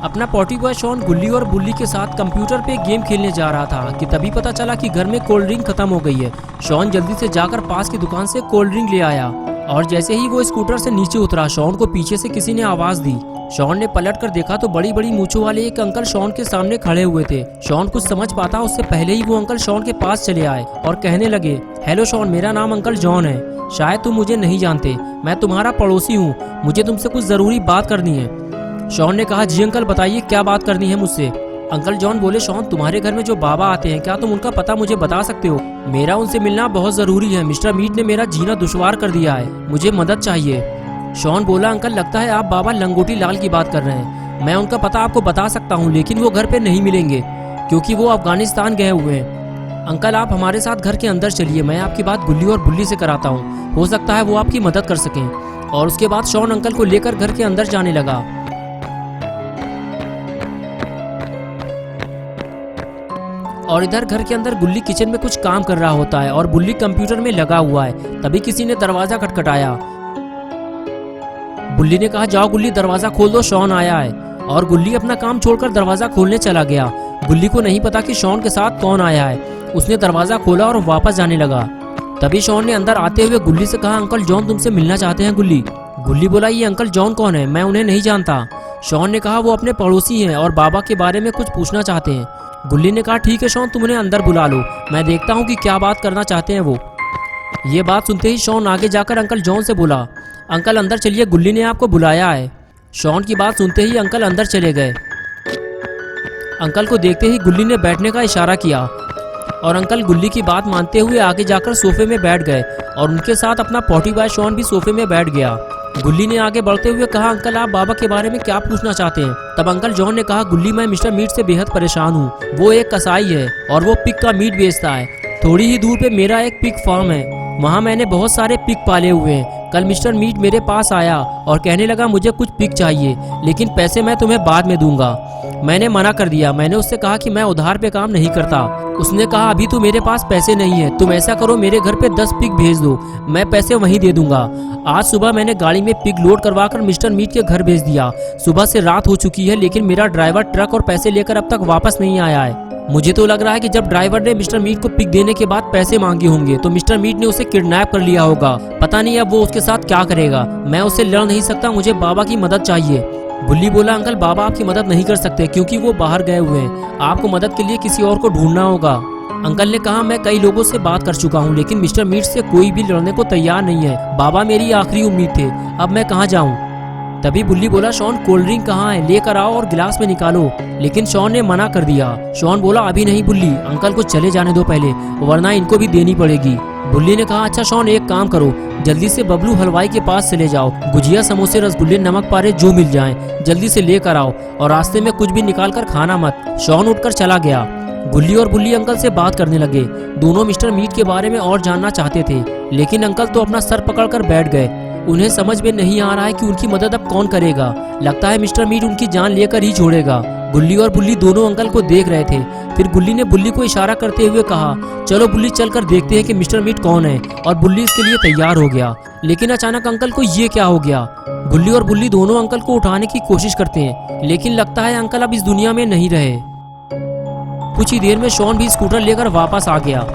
अपना potty boy Shawn गुल्ली और बुल्ली के साथ कंप्यूटर पे गेम खेलने जा रहा था कि तभी पता चला कि घर में कोल्ड ड्रिंक खत्म हो गई है। शॉन जल्दी से जाकर पास की दुकान से कोल्ड ड्रिंक ले आया और जैसे ही वो स्कूटर से नीचे उतरा, शॉन को पीछे से किसी ने आवाज दी। शॉन ने पलट कर देखा तो बड़ी बड़ी मूंछों वाले एक अंकल शॉन के सामने खड़े हुए थे। शॉन कुछ समझ पाता उससे पहले ही वो अंकल शॉन के पास चले आए और कहने लगे, हेलो शॉन, मेरा नाम अंकल जॉन है। शायद तुम मुझे नहीं जानते, मैं तुम्हारा पड़ोसी हूँ। मुझे तुमसे कुछ जरूरी बात करनी है। शॉन ने कहा, जी अंकल, बताइए क्या बात करनी है मुझसे। अंकल जॉन बोले, शॉन, तुम्हारे घर में जो बाबा आते हैं, क्या तुम उनका पता मुझे बता सकते हो? मेरा उनसे मिलना बहुत जरूरी है। मिस्टर मीट ने मेरा जीना दुश्वार कर दिया है, मुझे मदद चाहिए। शॉन बोला, अंकल, लगता है आप बाबा लंगोटी लाल की बात कर रहे हैं। मैं उनका पता आपको बता सकता हूँ, लेकिन वो घर पे नहीं मिलेंगे क्योंकि वो अफगानिस्तान गए हुए हैं। अंकल, आप हमारे साथ घर के अंदर चलिए, मैं आपकी बात गुल्ली और बुल्ली से कराता हूँ। हो सकता है वो आपकी मदद कर सकें। और उसके बाद शॉन अंकल को लेकर घर के अंदर जाने लगा। और इधर घर के अंदर गुल्ली किचन में कुछ काम कर रहा होता है और बुल्ली कंप्यूटर में लगा हुआ है। तभी किसी ने दरवाजा खटखटाया। बुल्ली ने कहा, जाओ गुल्ली, दरवाजा खोल दो, शॉन आया है। और गुल्ली अपना काम छोड़कर दरवाजा खोलने चला गया। गुल्ली को नहीं पता कि शॉन के साथ कौन आया है। उसने दरवाजा खोला और वापस जाने लगा। तभी शॉन ने अंदर आते हुए गुल्ली से कहा, अंकल जॉन तुमसे मिलना चाहते हैं। गुल्ली बोला, ये अंकल जॉन कौन है? मैं उन्हें नहीं जानता। शॉन ने कहा, वो अपने पड़ोसी हैं और बाबा के बारे में कुछ पूछना चाहते हैं। गुल्ली ने कहा, ठीक है शॉन, तुम उन्हें अंदर बुला लो, मैं देखता हूँ कि क्या बात करना चाहते हैं वो। ये बात सुनते ही शॉन आगे जाकर अंकल जॉन से बोला, अंकल अंदर चलिए, गुल्ली ने आपको बुलाया है। शॉन की बात सुनते ही अंकल अंदर चले गए। अंकल को देखते ही गुल्ली ने बैठने का इशारा किया और अंकल गुल्ली की बात मानते हुए आगे जाकर सोफे में बैठ गए और उनके साथ अपना पॉटी बॉय शॉन भी सोफे में बैठ गया। गुल्ली ने आगे बढ़ते हुए कहा, अंकल आप बाबा के बारे में क्या पूछना चाहते हैं? तब अंकल जॉन ने कहा, गुल्ली, मैं मिस्टर मीट से बेहद परेशान हूँ। वो एक कसाई है और वो पिग का मीट बेचता है। थोड़ी ही दूर पे मेरा एक पिग फार्म है, वहाँ मैंने बहुत सारे पिग पाले हुए हैं। कल मिस्टर मीट मेरे पास आया और कहने लगा, मुझे कुछ पिग चाहिए, लेकिन पैसे मैं तुम्हें बाद में दूंगा। मैंने मना कर दिया। मैंने उससे कहा कि मैं उधार पे काम नहीं करता। उसने कहा, अभी तो मेरे पास पैसे नहीं है, तुम ऐसा करो, मेरे घर पे 10 पिग भेज दो, मैं पैसे वहीं दे दूंगा। आज सुबह मैंने गाड़ी में पिग लोड करवा कर मिस्टर मीट के घर भेज दिया। सुबह से रात हो चुकी है, लेकिन मेरा ड्राइवर ट्रक और पैसे लेकर अब तक वापस नहीं आया है। मुझे तो लग रहा है कि जब ड्राइवर ने मिस्टर मीट को पिग देने के बाद पैसे मांगे होंगे तो मिस्टर मीट ने उसे किडनैप कर लिया होगा। पता नहीं अब वो उसके साथ क्या करेगा। मैं उससे लड़ नहीं सकता, मुझे बाबा की मदद चाहिए। गुल्ली बोला, अंकल बाबा आपकी मदद नहीं कर सकते क्योंकि वो बाहर गए हुए हैं। आपको मदद के लिए किसी और को ढूंढना होगा। अंकल ने कहा, मैं कई लोगों से बात कर चुका हूँ, लेकिन मिस्टर मीट से कोई भी लड़ने को तैयार नहीं है। बाबा मेरी आखिरी उम्मीद थे, अब मैं कहाँ जाऊँ? तभी बुल्ली बोला, शॉन कोल्ड ड्रिंक कहाँ है? लेकर आओ और गिलास में निकालो। लेकिन शॉन ने मना कर दिया। शॉन बोला, अभी नहीं बुल्ली, अंकल को चले जाने दो पहले, वरना इनको भी देनी पड़ेगी। बुल्ली ने कहा, अच्छा शॉन, एक काम करो, जल्दी से बबलू हलवाई के पास चले जाओ। गुजिया, समोसे, रसगुल्ले, नमक पारे जो मिल जाएं, जल्दी से लेकर आओ और रास्ते में कुछ भी निकाल कर खाना मत। शॉन उठकर चला गया। गुल्ली और बुल्ली अंकल से बात करने लगे। दोनों मिस्टर मीट के बारे में और जानना चाहते थे, लेकिन अंकल तो अपना सर पकड़कर बैठ गए। उन्हें समझ में नहीं आ रहा है कि उनकी मदद अब कौन करेगा। लगता है मिस्टर मीट उनकी जान लेकर ही छोड़ेगा। गुल्ली और बुल्ली दोनों अंकल को देख रहे थे। फिर गुल्ली ने बुल्ली को इशारा करते हुए कहा, चलो बुल्ली, चलकर देखते हैं कि मिस्टर मीट कौन है। और बुल्ली इसके लिए तैयार हो गया। लेकिन अचानक अंकल को ये क्या हो गया? गुल्ली और बुल्ली दोनों अंकल को उठाने की कोशिश करते हैं, लेकिन लगता है अंकल अब इस दुनिया में नहीं रहे। कुछ ही देर में शॉन भी स्कूटर लेकर वापस आ गया।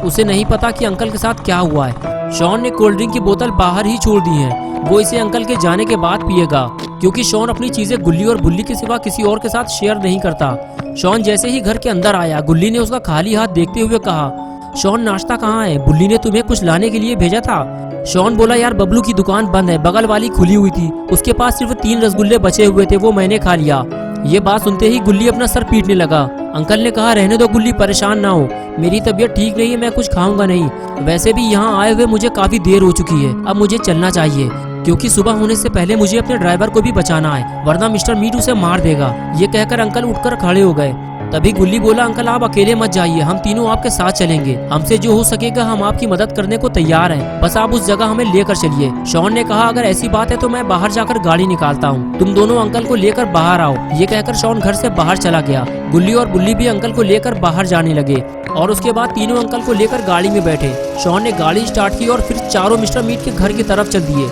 उसे नहीं पता कि अंकल के साथ क्या हुआ है। शॉन ने कोल्ड ड्रिंक की बोतल बाहर ही छोड़ दी है। वो इसे अंकल के जाने के बाद पिएगा, क्योंकि शॉन अपनी चीजें गुल्ली और बुल्ली के सिवा किसी और के साथ शेयर नहीं करता। शॉन जैसे ही घर के अंदर आया, गुल्ली ने उसका खाली हाथ देखते हुए कहा, शॉन नाश्ता कहाँ है? बुल्ली ने तुम्हें कुछ लाने के लिए भेजा था। शॉन बोला, यार बबलू की दुकान बंद है, बगल वाली खुली हुई थी, उसके पास सिर्फ 3 रसगुल्ले बचे हुए थे, वो मैंने खा लिया। ये बात सुनते ही गुल्ली अपना सर पीटने लगा। अंकल ने कहा, रहने दो गुल्ली, परेशान ना हो, मेरी तबीयत ठीक नहीं है, मैं कुछ खाऊंगा नहीं। वैसे भी यहाँ आए हुए मुझे काफी देर हो चुकी है, अब मुझे चलना चाहिए, क्योंकि सुबह होने से पहले मुझे अपने ड्राइवर को भी बचाना है, वरना मिस्टर मीट उसे मार देगा। ये कहकर अंकल उठकर खड़े हो गए। तभी गुल्ली बोला, अंकल आप अकेले मत जाइए, हम तीनों आपके साथ चलेंगे, हमसे जो हो सकेगा हम आपकी मदद करने को तैयार हैं, बस आप उस जगह हमें लेकर चलिए। शॉन ने कहा, अगर ऐसी बात है तो मैं बाहर जाकर गाड़ी निकालता हूँ, तुम दोनों अंकल को लेकर बाहर आओ। ये कहकर शॉन घर से बाहर चला गया। गुल्ली और बुल्ली भी अंकल को लेकर बाहर जाने लगे और उसके बाद तीनों अंकल को लेकर गाड़ी में बैठे। शॉन ने गाड़ी स्टार्ट की और फिर चारों मिस्टर मीट के घर की तरफ चल दिए।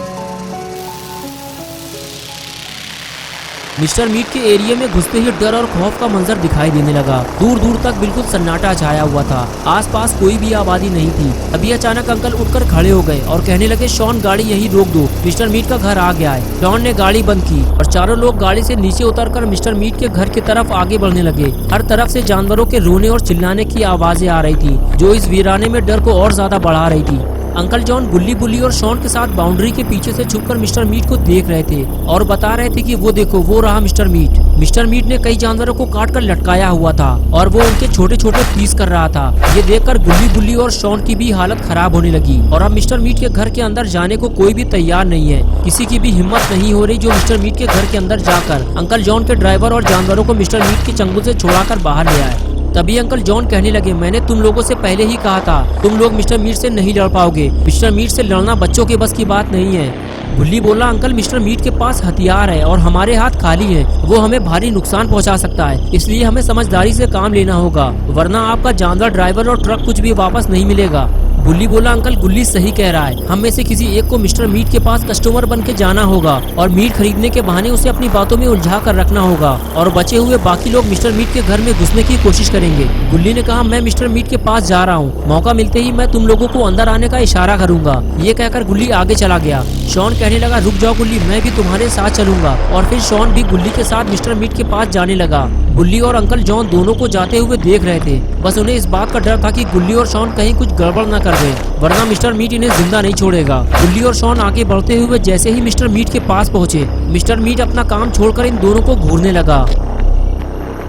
मिस्टर मीट के एरिया में घुसते ही डर और खौफ का मंजर दिखाई देने लगा। दूर दूर तक बिल्कुल सन्नाटा छाया हुआ था, आसपास कोई भी आबादी नहीं थी। अभी अचानक अंकल उठकर खड़े हो गए और कहने लगे, शॉन गाड़ी यहीं रोक दो, मिस्टर मीट का घर आ गया है। शॉन ने गाड़ी बंद की और चारों लोग गाड़ी से नीचे उतरकर मिस्टर मीट के घर की तरफ आगे बढ़ने लगे। हर तरफ से जानवरों के रोने और चिल्लाने की आवाजें आ रही थी, जो इस वीराने में डर को और ज्यादा बढ़ा रही थी। अंकल जॉन गुल्ली बुल्ली और शॉन के साथ बाउंड्री के पीछे से छुपकर मिस्टर मीट को देख रहे थे और बता रहे थे कि वो देखो, वो रहा मिस्टर मीट। मिस्टर मीट ने कई जानवरों को काट कर लटकाया हुआ था और वो उनके छोटे छोटे पीस कर रहा था। ये देखकर गुल्ली बुल्ली और शॉन की भी हालत खराब होने लगी और अब मिस्टर मीट के घर के अंदर जाने को कोई भी तैयार नहीं है। किसी की भी हिम्मत नहीं हो रही जो मिस्टर मीट के घर के अंदर जाकर अंकल जॉन के ड्राइवर और जानवरों को मिस्टर मीट के चंगुल से छुड़ाकर बाहर ले आए। तभी अंकल जॉन कहने लगे, मैंने तुम लोगों से पहले ही कहा था, तुम लोग मिस्टर मीट से नहीं लड़ पाओगे। मिस्टर मीट से लड़ना बच्चों के बस की बात नहीं है। गुल्ली बोला, अंकल मिस्टर मीट के पास हथियार है और हमारे हाथ खाली हैं। वो हमें भारी नुकसान पहुंचा सकता है, इसलिए हमें समझदारी से काम लेना होगा, वरना आपका जानवर, ड्राइवर और ट्रक कुछ भी वापस नहीं मिलेगा। गुल्ली बोला, अंकल गुल्ली सही कह रहा है, हम में से किसी एक को मिस्टर मीट के पास कस्टमर बन के जाना होगा और मीट खरीदने के बहाने उसे अपनी बातों में उलझा कर रखना होगा और बचे हुए बाकी लोग मिस्टर मीट के घर में घुसने की कोशिश करेंगे। गुल्ली ने कहा, मैं मिस्टर मीट के पास जा रहा हूँ, मौका मिलते ही मैं तुम लोगों को अंदर आने का इशारा करूंगा। ये कहकर गुल्ली आगे चला गया। शॉन कहने लगा, रुक जाओ गुल्ली, मैं भी तुम्हारे साथ चलूंगा। और फिर शॉन भी गुल्ली के साथ मिस्टर मीट के पास जाने लगा। गुल्ली और अंकल जॉन दोनों को जाते हुए देख रहे थे, बस उन्हें इस बात का डर था कि गुल्ली और शॉन कहीं कुछ गड़बड़ न कर दे, वरना मिस्टर मीट इन्हें जिंदा नहीं छोड़ेगा। गुल्ली और शॉन आगे बढ़ते हुए जैसे ही मिस्टर मीट के पास पहुंचे, मिस्टर मीट अपना काम छोड़कर इन दोनों को घूरने लगा।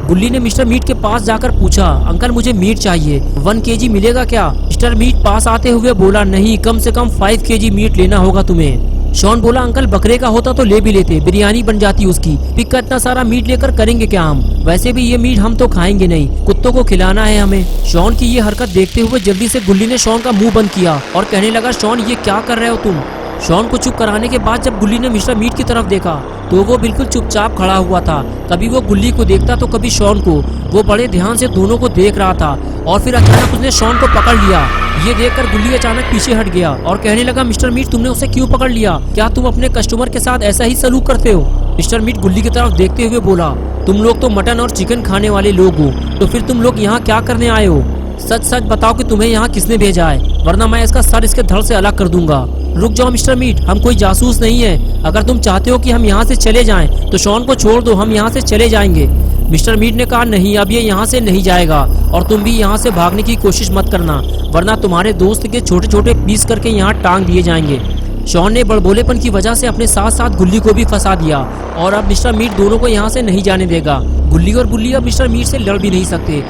गुल्ली ने मिस्टर मीट के पास जाकर पूछा, अंकल मुझे मीट चाहिए, 1 kg मिलेगा क्या? मिस्टर मीट पास आते हुए बोला, नहीं, कम से कम 5 kg मीट लेना होगा तुम्हें। शॉन बोला, अंकल बकरे का होता तो ले भी लेते, बिरयानी बन जाती उसकी, पिक इतना सारा मीट लेकर करेंगे क्या हम? वैसे भी ये मीट हम तो खाएंगे नहीं, कुत्तों को खिलाना है हमें। शॉन की ये हरकत देखते हुए जल्दी से गुल्ली ने शॉन का मुंह बंद किया और कहने लगा, शॉन ये क्या कर रहे हो तुम? शॉन को चुप कराने के बाद जब गुल्ली ने मिस्टर मीट की तरफ देखा तो वो बिल्कुल चुपचाप खड़ा हुआ था। कभी वो गुल्ली को देखता तो कभी शॉन को। वो बड़े ध्यान से दोनों को देख रहा था और फिर अचानक उसने शॉन को पकड़ लिया। ये देखकर गुल्ली अचानक पीछे हट गया और कहने लगा, मिस्टर मीट तुमने उसे क्यों पकड़ लिया? क्या तुम अपने कस्टमर के साथ ऐसा ही सलूक करते हो? मिस्टर मीट गुल्ली की तरफ देखते हुए बोला, तुम लोग तो मटन और चिकन खाने वाले लोग हो, तो फिर तुम लोग यहाँ क्या करने आए हो? सच सच बताओ कि तुम्हें यहाँ किसने भेजा है, वरना मैं इसका सर इसके धड़ से अलग कर दूंगा। रुक जाओ मिस्टर मीट, हम कोई जासूस नहीं है। अगर तुम चाहते हो कि हम यहाँ से चले जाएं, तो शॉन को छोड़ दो, हम यहाँ से चले जाएंगे। मिस्टर मीट ने कहा, नहीं, अब ये यहाँ से नहीं जाएगा और तुम भी यहाँ से भागने की कोशिश मत करना, वरना तुम्हारे दोस्त के छोटे छोटे पीस करके यहाँ टांग दिए जाएंगे। शॉन ने बड़बोलेपन की वजह से अपने साथ साथ गुल्ली को भी फंसा दिया और अब मिस्टर मीट दोनों को यहाँ से नहीं जाने देगा। गुल्ली और बुल्ली अब मिस्टर मीट से लड़ भी नहीं सकते।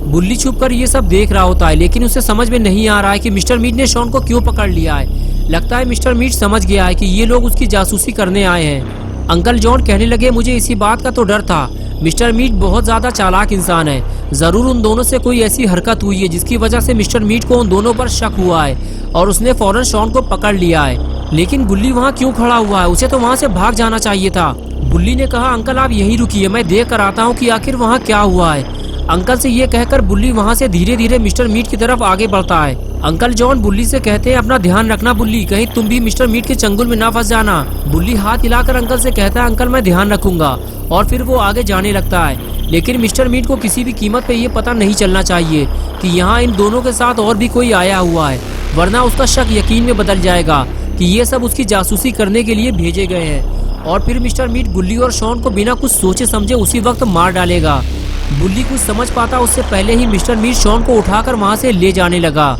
बुल्ली छुपकर ये सब देख रहा होता है, लेकिन उसे समझ में नहीं आ रहा है कि मिस्टर मीट ने शॉन को क्यों पकड़ लिया है। लगता है मिस्टर मीट समझ गया है कि ये लोग उसकी जासूसी करने आए हैं। अंकल जॉन कहने लगे, मुझे इसी बात का तो डर था, मिस्टर मीट बहुत ज्यादा चालाक इंसान है, जरूर उन दोनों से कोई ऐसी हरकत हुई है जिसकी वजह से मिस्टर मीट को उन दोनों पर शक हुआ है और उसने फौरन शॉन को पकड़ लिया है। लेकिन गुल्ली वहाँ क्यों खड़ा हुआ है? उसे तो वहाँ से भाग जाना चाहिए था। बुल्ली ने कहा, अंकल आप यहीं रुकिए, मैं देख कर आता हूँ कि आखिर वहाँ क्या हुआ है। अंकल से ये कहकर बुल्ली वहाँ से धीरे धीरे मिस्टर मीट की तरफ आगे बढ़ता है। अंकल जॉन बुल्ली से कहते हैं, अपना ध्यान रखना बुल्ली, कहीं तुम भी मिस्टर मीट के चंगुल में ना फंस जाना। बुल्ली हाथ हिलाकर अंकल से कहता है, अंकल मैं ध्यान रखूंगा, और फिर वो आगे जाने लगता है। लेकिन मिस्टर मीट को किसी भी कीमत पे ये पता नहीं चलना चाहिए कि यहाँ इन दोनों के साथ और भी कोई आया हुआ है, वरना उसका शक यकीन में बदल जाएगा कि ये सब उसकी जासूसी करने के लिए भेजे गए हैं और फिर मिस्टर मीट गुल्ली और शॉन को बिना कुछ सोचे समझे उसी वक्त मार डालेगा। बुल्ली कुछ समझ पाता उससे पहले ही मिस्टर मीट शॉन को उठाकर वहां से ले जाने लगा।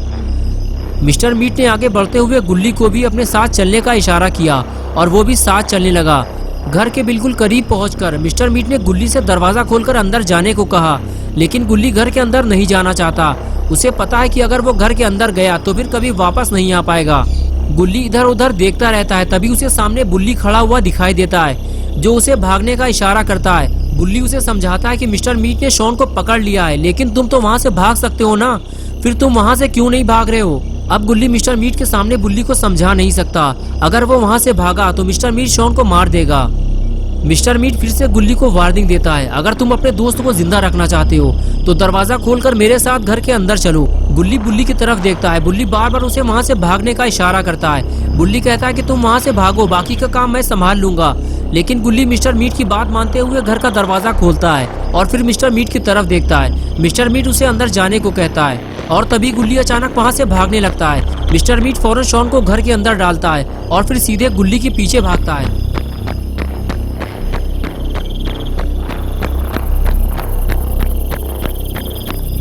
मिस्टर मीट ने आगे बढ़ते हुए गुल्ली को भी अपने साथ चलने का इशारा किया और वो भी साथ चलने लगा। घर के बिल्कुल करीब पहुंचकर मिस्टर मीट ने गुल्ली से दरवाजा खोलकर अंदर जाने को कहा, लेकिन गुल्ली घर के अंदर नहीं जाना चाहता। उसे पता है कि अगर वो घर के अंदर गया तो फिर कभी वापस नहीं आ पाएगा। गुल्ली इधर उधर देखता रहता है, तभी उसे सामने बुल्ली खड़ा हुआ दिखाई देता है जो उसे भागने का इशारा करता है। बुल्ली उसे समझाता है कि मिस्टर मीट ने शॉन को पकड़ लिया है, लेकिन तुम तो वहाँ से भाग सकते हो ना, फिर तुम वहाँ से क्यों नहीं भाग रहे हो? अब गुल्ली मिस्टर मीट के सामने बुल्ली को समझा नहीं सकता। अगर वो वहाँ से भागा तो मिस्टर मीट शॉन को मार देगा। मिस्टर मीट फिर से गुल्ली को वार्निंग देता है, अगर तुम अपने दोस्त को जिंदा रखना चाहते हो तो दरवाजा खोलकर मेरे साथ घर के अंदर चलो। गुल्ली बुल्ली की तरफ देखता है। बुल्ली बार बार उसे वहाँ से भागने का इशारा करता है। बुल्ली कहता है कि तुम वहाँ से भागो, बाकी का काम मैं संभाल लूंगा। लेकिन गुल्ली मिस्टर मीट की बात मानते हुए घर का दरवाजा खोलता है और फिर मिस्टर मीट की तरफ देखता है। मिस्टर मीट उसे अंदर जाने को कहता है और तभी गुल्ली अचानक वहाँ से भागने लगता है। मिस्टर मीट फौरन शॉन को घर के अंदर डालता है और फिर सीधे गुल्ली के पीछे भागता है।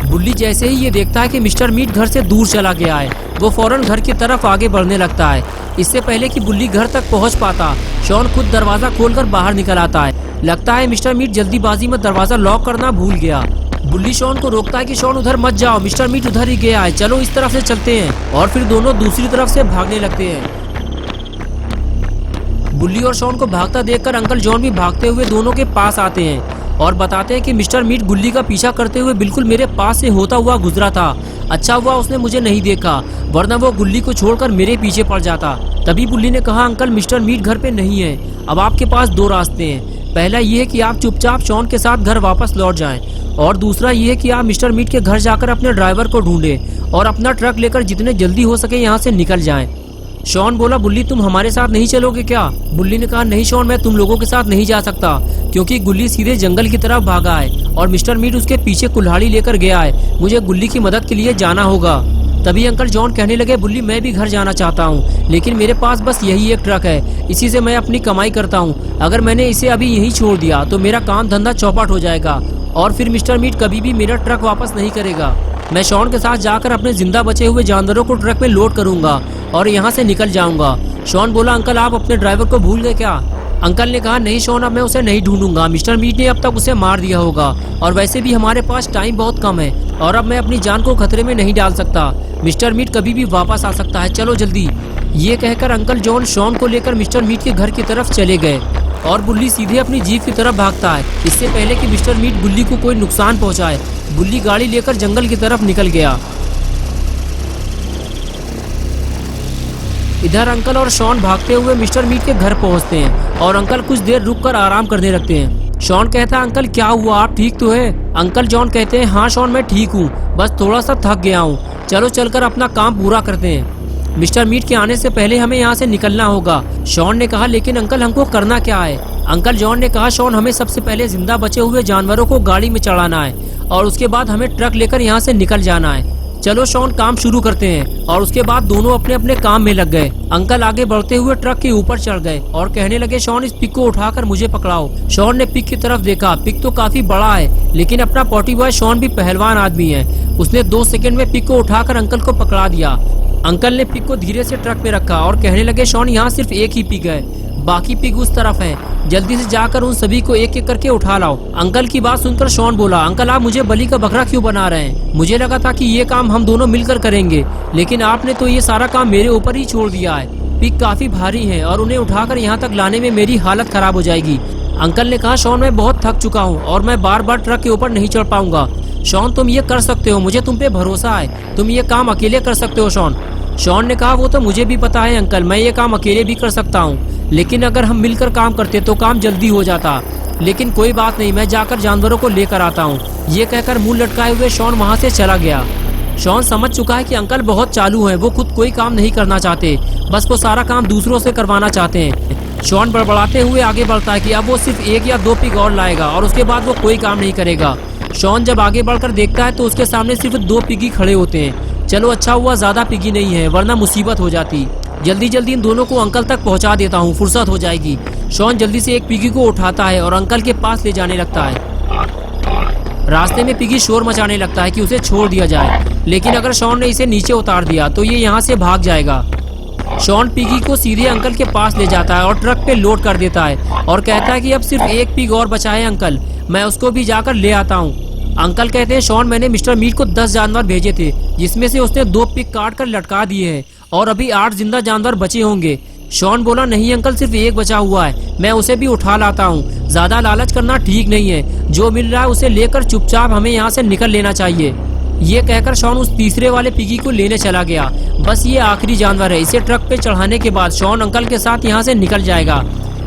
गुल्ली जैसे ही ये देखता है कि मिस्टर मीट घर से दूर चला गया है, वो फौरन घर की तरफ आगे बढ़ने लगता है। इससे पहले कि बुल्ली घर तक पहुंच पाता, शॉन खुद दरवाजा खोलकर बाहर निकल आता है। लगता है मिस्टर मीट जल्दीबाजी में दरवाजा लॉक करना भूल गया। बुल्ली शॉन को रोकता है कि शॉन उधर मत जाओ, मिस्टर मीट उधर ही गया है, चलो इस तरफ से चलते हैं। और फिर दोनों दूसरी तरफ से भागने लगते हैं। बुल्ली और शॉन को भागता देखकर अंकल जॉन भी भागते हुए दोनों के पास आते हैं और बताते हैं कि मिस्टर मीट गुल्ली का पीछा करते हुए बिल्कुल मेरे पास से होता हुआ गुजरा था। अच्छा हुआ उसने मुझे नहीं देखा, वरना वो गुल्ली को छोड़कर मेरे पीछे पड़ जाता। तभी बुल्ली ने कहा, अंकल मिस्टर मीट घर पे नहीं है। अब आपके पास दो रास्ते हैं। पहला ये है कि आप चुपचाप शॉन के साथ घर वापस लौट जाएं और दूसरा ये है कि आप मिस्टर मीट के घर जाकर अपने ड्राइवर को ढूंढें और अपना ट्रक लेकर जितने जल्दी हो सके यहाँ से निकल जाएं। शॉन बोला, बुल्ली तुम हमारे साथ नहीं चलोगे क्या? बुल्ली ने कहा, नहीं शॉन, मैं तुम लोगों के साथ नहीं जा सकता, क्योंकि गुल्ली सीधे जंगल की तरफ भागा है और मिस्टर मीट उसके पीछे कुल्हाड़ी लेकर गया है। मुझे गुल्ली की मदद के लिए जाना होगा। तभी अंकल जॉन कहने लगे, बुल्ली मैं भी घर जाना चाहता हूँ, लेकिन मेरे पास बस यही एक ट्रक है, इसी से मैं अपनी कमाई करता हूँ। अगर मैंने इसे अभी यहीं छोड़ दिया तो मेरा काम धंधा चौपट हो जाएगा और फिर मिस्टर मीट कभी भी मेरा ट्रक वापस नहीं करेगा। मैं शॉन के साथ जाकर अपने जिंदा बचे हुए जानवरों को ट्रक में लोड करूंगा और यहाँ से निकल जाऊंगा। शॉन बोला, अंकल आप अपने ड्राइवर को भूल गए क्या? अंकल ने कहा, नहीं शॉन, अब मैं उसे नहीं ढूंढूंगा, मिस्टर मीट ने अब तक उसे मार दिया होगा और वैसे भी हमारे पास टाइम बहुत कम है और अब मैं अपनी जान को खतरे में नहीं डाल सकता। मिस्टर मीट कभी भी वापस आ सकता है, चलो जल्दी। ये कहकर अंकल जॉन शॉन को लेकर मिस्टर मीट के घर की तरफ चले गए और बुल्ली सीधे अपनी जीप की तरफ भागता है। इससे पहले कि मिस्टर मीट बुल्ली को कोई नुकसान पहुंचाए, बुल्ली गाड़ी लेकर जंगल की तरफ निकल गया। इधर अंकल और शॉन भागते हुए मिस्टर मीट के घर पहुंचते हैं और अंकल कुछ देर रुककर आराम करने लगते हैं। शॉन कहता है, अंकल क्या हुआ, आप ठीक तो है? अंकल जॉन कहते हैं, हाँ शॉन मैं ठीक हूँ, बस थोड़ा सा थक गया हूँ, चलो चलकर अपना काम पूरा करते हैं। मिस्टर मीट के आने से पहले हमें यहाँ से निकलना होगा। शॉन ने कहा, लेकिन अंकल हमको करना क्या है? अंकल जॉन ने कहा, शॉन हमें सबसे पहले जिंदा बचे हुए जानवरों को गाड़ी में चढ़ाना है और उसके बाद हमें ट्रक लेकर यहाँ से निकल जाना है। चलो शॉन काम शुरू करते हैं। और उसके बाद दोनों अपने अपने काम में लग गए। अंकल आगे बढ़ते हुए ट्रक के ऊपर चढ़ गए और कहने लगे, शॉन इस पिग को उठाकर मुझे पकड़ाओ। शॉन ने पिग की तरफ देखा, पिग तो काफी बड़ा है, लेकिन अपना पॉटी बॉय शॉन भी पहलवान आदमी है। उसने 2 सेकंड में पिग को उठाकर अंकल को पकड़ा दिया। अंकल ने पिग को धीरे से ट्रक में रखा और कहने लगे, शॉन यहाँ सिर्फ एक ही पिग है, बाकी पिग उस तरफ है, जल्दी से जाकर उन सभी को एक एक करके उठा लाओ। अंकल की बात सुनकर शॉन बोला, अंकल आप मुझे बलि का बकरा क्यों बना रहे हैं? मुझे लगा था कि ये काम हम दोनों मिलकर करेंगे, लेकिन आपने तो ये सारा काम मेरे ऊपर ही छोड़ दिया है। पिग काफी भारी है और उन्हें उठाकर यहाँ तक लाने में मेरी हालत खराब हो जाएगी। अंकल ने कहा, शॉन मैं बहुत थक चुका हूँ और मैं बार बार ट्रक के ऊपर नहीं चढ़ पाऊंगा। शॉन तुम ये कर सकते हो, मुझे तुम पे भरोसा है, तुम ये काम अकेले कर सकते हो शॉन। शॉन ने कहा, वो तो मुझे भी पता है अंकल, मैं ये काम अकेले भी कर सकता हूँ, लेकिन अगर हम मिलकर काम करते तो काम जल्दी हो जाता। लेकिन कोई बात नहीं, मैं जाकर जानवरों को लेकर आता हूँ। ये कहकर मुंह लटकाए हुए शॉन वहाँ से चला गया। शॉन समझ चुका है कि अंकल बहुत चालू हैं, वो खुद कोई काम नहीं करना चाहते, बस वो सारा काम दूसरों से करवाना चाहते हैं। शॉन बड़बड़ाते हुए आगे बढ़ता है कि अब वो सिर्फ 1 या 2 पिग और लाएगा और उसके बाद वो कोई काम नहीं करेगा। शॉन जब आगे बढ़कर देखता है तो उसके सामने सिर्फ 2 पिगी खड़े होते हैं। चलो अच्छा हुआ ज्यादा पिगी नहीं है, वरना मुसीबत हो जाती। जल्दी जल्दी इन दोनों को अंकल तक पहुंचा देता हूँ, फुर्सत हो जाएगी। शॉन जल्दी से एक पिगी को उठाता है और अंकल के पास ले जाने लगता है। रास्ते में पिगी शोर मचाने लगता है कि उसे छोड़ दिया जाए, लेकिन अगर शॉन ने इसे नीचे उतार दिया तो ये यहाँ से भाग जाएगा। शॉन पिगी को सीधे अंकल के पास ले जाता है और ट्रक पे लोड कर देता है और कहता है कि अब सिर्फ 1 पिग और बचा है अंकल, मैं उसको भी जाकर ले आता हूँ। अंकल कहते हैं, शॉन मैंने मिस्टर मीट को 10 जानवर भेजे थे, जिसमें से उसने 2 पिग काट कर लटका दिए हैं और अभी 8 जिंदा जानवर बचे होंगे। शॉन बोला, नहीं अंकल सिर्फ 1 बचा हुआ है, मैं उसे भी उठा लाता हूँ, ज्यादा लालच करना ठीक नहीं है, जो मिल रहा है उसे लेकर चुपचाप हमें यहाँ से निकल लेना चाहिए। ये कहकर शॉन उस तीसरे वाले पिगी को लेने चला गया। बस ये आखिरी जानवर है, इसे ट्रक पे चढ़ाने के बाद शॉन अंकल के साथ यहाँ से निकल जाएगा।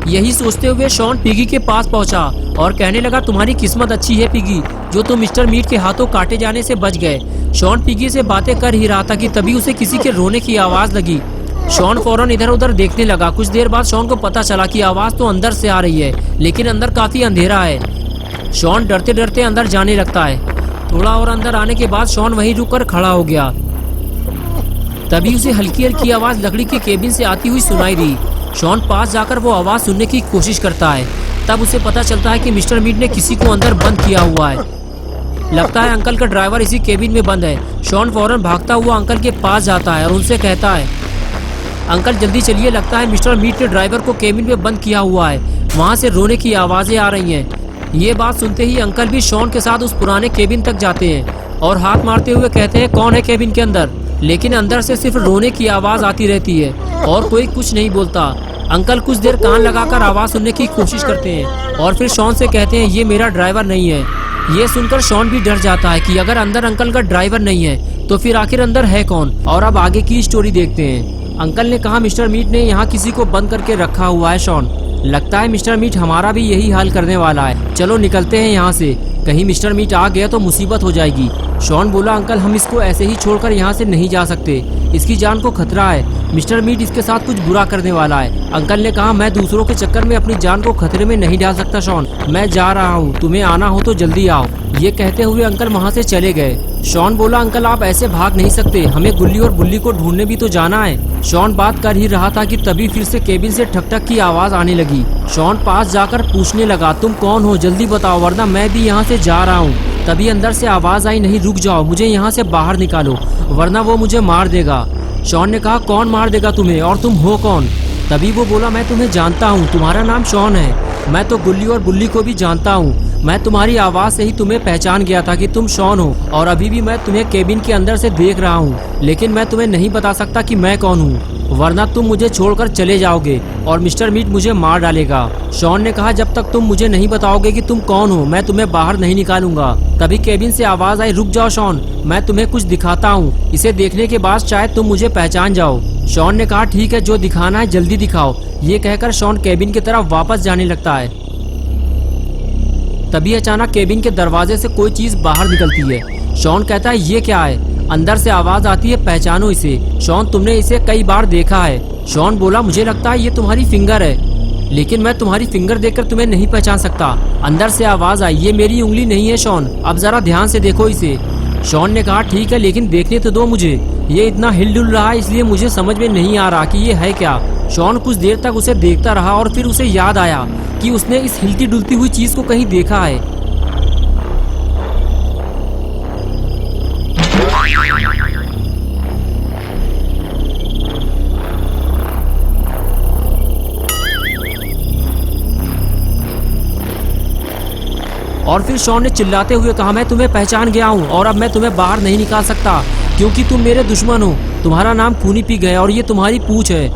यही सोचते हुए शॉन पिगी के पास पहुंचा और कहने लगा, तुम्हारी किस्मत अच्छी है पिगी, जो तुम मिस्टर मीट के हाथों काटे जाने से बच गए। शॉन पिगी से बातें कर ही रहा था कि तभी उसे किसी के रोने की आवाज लगी। शॉन फौरन इधर उधर देखने लगा। कुछ देर बाद शॉन को पता चला कि आवाज तो अंदर से आ रही है, लेकिन अंदर काफी अंधेरा है। शॉन डरते डरते अंदर जाने लगता है। थोड़ा और अंदर आने के बाद शॉन वहीं रुककर खड़ा हो गया। तभी उसे हल्की हल्की आवाज लकड़ी के केबिन से आती हुई सुनाई दी। शॉन पास जाकर वो आवाज सुनने की कोशिश करता है। तब उसे पता चलता है कि मिस्टर मीट ने किसी को अंदर बंद किया हुआ है। लगता है अंकल का ड्राइवर इसी केबिन में बंद है। शॉन फौरन भागता हुआ अंकल के पास जाता है और उनसे कहता है, अंकल जल्दी चलिए, लगता है मिस्टर मीट ने ड्राइवर को केबिन में बंद किया हुआ है। वहाँ से रोने की आवाजें आ रही हैं। ये बात सुनते ही अंकल भी शॉन के साथ उस पुराने केबिन तक जाते हैं और हाथ मारते हुए कहते हैं, कौन है केबिन के अंदर? लेकिन अंदर से सिर्फ रोने की आवाज आती रहती है और कोई कुछ नहीं बोलता। अंकल कुछ देर कान लगाकर आवाज सुनने की कोशिश करते हैं और फिर शॉन से कहते हैं, ये मेरा ड्राइवर नहीं है। ये सुनकर शॉन भी डर जाता है कि अगर अंदर अंकल का ड्राइवर नहीं है तो फिर आखिर अंदर है कौन। और अब आगे की स्टोरी देखते हैं। अंकल ने कहा, मिस्टर मीट ने यहाँ किसी को बंद करके रखा हुआ है शॉन। लगता है मिस्टर मीट हमारा भी यही हाल करने वाला है। चलो निकलते हैं यहाँ से, कहीं मिस्टर मीट आ गया तो मुसीबत हो जाएगी। शॉन बोला, अंकल हम इसको ऐसे ही छोड़कर यहाँ से नहीं जा सकते, इसकी जान को खतरा है। मिस्टर मीट इसके साथ कुछ बुरा करने वाला है। अंकल ने कहा, मैं दूसरों के चक्कर में अपनी जान को खतरे में नहीं डाल सकता शॉन, मैं जा रहा हूँ, तुम्हें आना हो तो जल्दी आओ। ये कहते हुए अंकल वहाँ से चले गए। शॉन बोला, अंकल आप ऐसे भाग नहीं सकते, हमें गुल्ली और बुल्ली को ढूंढने भी तो जाना है। शॉन बात कर ही रहा था कि तभी फिर से केबिन से ठक ठक की आवाज आने लगी। शॉन पास जाकर पूछने लगा, तुम कौन हो, जल्दी बताओ वरना मैं भी यहाँ से जा रहा हूँ। तभी अंदर से आवाज आई, नहीं रुक जाओ, मुझे यहाँ से बाहर निकालो वरना वो मुझे मार देगा। शॉन ने कहा, कौन मार देगा तुम्हें और तुम हो कौन? तभी वो बोला, मैं तुम्हें जानता हूँ, तुम्हारा नाम शॉन है। मैं तो गुल्ली और बुल्ली को भी जानता हूँ। मैं तुम्हारी आवाज से ही तुम्हें पहचान गया था कि तुम शॉन हो और अभी भी मैं तुम्हें केबिन के अंदर से देख रहा हूँ, लेकिन मैं तुम्हें नहीं बता सकता कि मैं कौन हूँ वरना तुम मुझे छोड़कर चले जाओगे और मिस्टर मीट मुझे मार डालेगा। शॉन ने कहा, जब तक तुम मुझे नहीं बताओगे कि तुम कौन हो मैं तुम्हें बाहर नहीं निकालूंगा। तभी केबिन से आवाज आई, रुक जाओ शॉन, मैं तुम्हें कुछ दिखाता हूँ, इसे देखने के बाद शायद तुम मुझे पहचान जाओ। शॉन ने कहा, ठीक है, जो दिखाना है जल्दी दिखाओ। ये कहकर शॉन केबिन की तरफ वापस जाने लगता है। तभी अचानक केबिन के दरवाजे से कोई चीज बाहर निकलती है। शॉन कहता है, ये क्या है? अंदर से आवाज आती है, पहचानो इसे। शॉन, तुमने इसे कई बार देखा है। शॉन बोला, मुझे लगता है ये तुम्हारी फिंगर है, लेकिन मैं तुम्हारी फिंगर देखकर तुम्हें नहीं पहचान सकता। अंदर से आवाज आई, ये मेरी उंगली नहीं है शॉन, अब जरा ध्यान से देखो इसे। शॉन ने कहा, ठीक है, लेकिन देखने तो दो मुझे, ये इतना हिल डुल रहा है इसलिए मुझे समझ में नहीं आ रहा कि ये है क्या। शॉन कुछ देर तक उसे देखता रहा और फिर उसे याद आया कि उसने इस हिलती डुलती हुई चीज को कहीं देखा है। और फिर शॉन ने चिल्लाते हुए कहा, मैं तुम्हें पहचान गया हूँ और अब मैं तुम्हें बाहर नहीं निकाल सकता क्योंकि तुम मेरे दुश्मन हो। तुम्हारा नाम खूनी पिग है और ये तुम्हारी पूंछ है।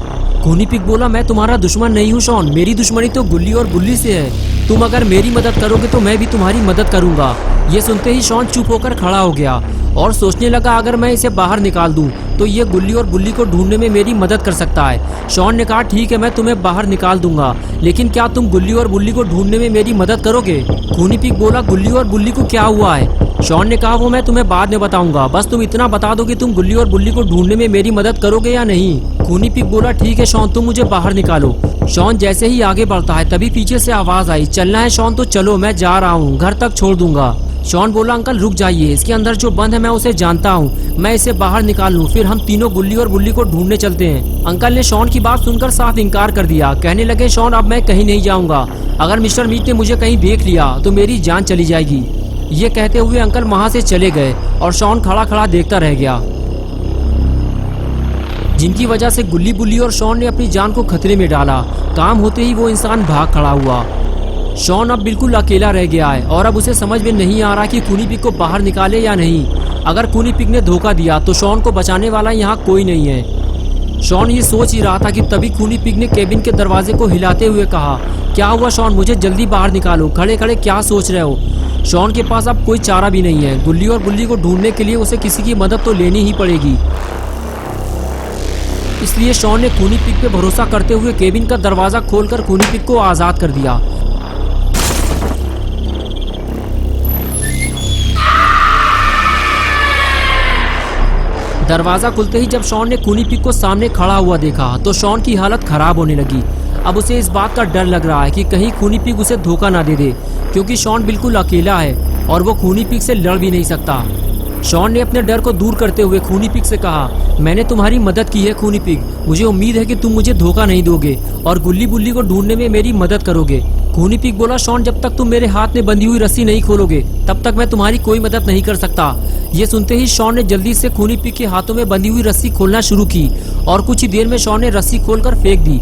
खूनी पिग बोला, मैं तुम्हारा दुश्मन नहीं हूँ शॉन, मेरी दुश्मनी तो गुल्ली और बुल्ली से है। तुम अगर मेरी मदद करोगे तो मैं भी तुम्हारी मदद करूंगा। ये सुनते ही शॉन चुप होकर खड़ा हो गया और सोचने लगा, अगर मैं इसे बाहर निकाल दूं तो ये गुल्ली और बुल्ली को ढूंढने में मेरी मदद कर सकता है। शॉन ने कहा, ठीक है, मैं तुम्हें बाहर निकाल दूंगा, लेकिन क्या तुम गुल्ली और बुल्ली को ढूंढने में मेरी मदद करोगे? खूनी पिग बोला, गुल्ली और बुल्ली को क्या हुआ है? शॉन ने कहा, वो मैं तुम्हें बाद में बताऊंगा, बस तुम इतना बता दो कि तुम गुल्ली और बुल्ली को ढूंढने में मेरी मदद करोगे या नहीं। खूनी पिग बोला, ठीक है शॉन, तुम मुझे बाहर निकालो। शॉन जैसे ही आगे बढ़ता है तभी पीछे से आवाज आई, चलना है शॉन तो चलो, मैं जा रहा हूँ, घर तक छोड़ दूंगा। शॉन बोला, अंकल रुक जाइए, इसके अंदर जो बंद है मैं उसे जानता हूँ, मैं इसे बाहर निकाल लूँ, फिर हम तीनों गुल्ली और बुल्ली को ढूंढने चलते हैं। अंकल ने शॉन की बात सुनकर साफ इनकार कर दिया। कहने लगे, शॉन अब मैं कहीं नहीं जाऊंगा, अगर मिस्टर मीट ने मुझे कहीं देख लिया तो मेरी जान चली जाएगी। ये कहते हुए अंकल वहाँ से चले गए और शॉन खड़ा खड़ा देखता रह गया, जिनकी वजह से गुल्ली बुल्ली और शॉन ने अपनी जान को खतरे में डाला। काम होते ही वो इंसान भाग खड़ा हुआ। शॉन अब बिल्कुल अकेला रह गया है और अब उसे समझ में नहीं आ रहा कि खूनी पिग को बाहर निकाले या नहीं। अगर खूनी पिग ने धोखा दिया तो शॉन को बचाने वाला यहाँ कोई नहीं है। शॉन ये सोच ही रहा था कि तभी खूनी पिग ने केबिन के दरवाजे को हिलाते हुए कहा, क्या हुआ शॉन, मुझे जल्दी बाहर निकालो, खड़े खड़े क्या सोच रहे हो? शॉन के पास अब कोई चारा भी नहीं है। गुल्ली और बुल्ली को ढूंढने के लिए उसे किसी की मदद तो लेनी ही पड़ेगी। इसलिए शॉन ने खूनी पिग पे भरोसा करते हुए केबिन का दरवाजा खोलकर खूनी पिग को आजाद कर दिया। दरवाजा खुलते ही जब शॉन ने खूनी पिग को सामने खड़ा हुआ देखा तो शॉन की हालत खराब होने लगी। अब उसे इस बात का डर लग रहा है कि कहीं खूनी पिग उसे धोखा ना दे दे, क्योंकि शॉन बिल्कुल अकेला है और वो खूनी पिग से लड़ भी नहीं सकता। शॉन ने अपने डर को दूर करते हुए खूनी पिग से कहा, मैंने तुम्हारी मदद की है खूनी पिग, मुझे उम्मीद है कि तुम मुझे धोखा नहीं दोगे और गुल्ली बुल्ली को ढूंढने में मेरी मदद करोगे। खूनी पिग बोला, शॉन जब तक तुम मेरे हाथ में बंधी हुई रस्सी नहीं खोलोगे तब तक मैं तुम्हारी कोई मदद नहीं कर सकता। ये सुनते ही शॉन ने जल्दी से खूनी पिग के हाथों में बंधी हुई रस्सी खोलना शुरू की और कुछ ही देर में शॉन ने रस्सी खोलकर फेंक दी।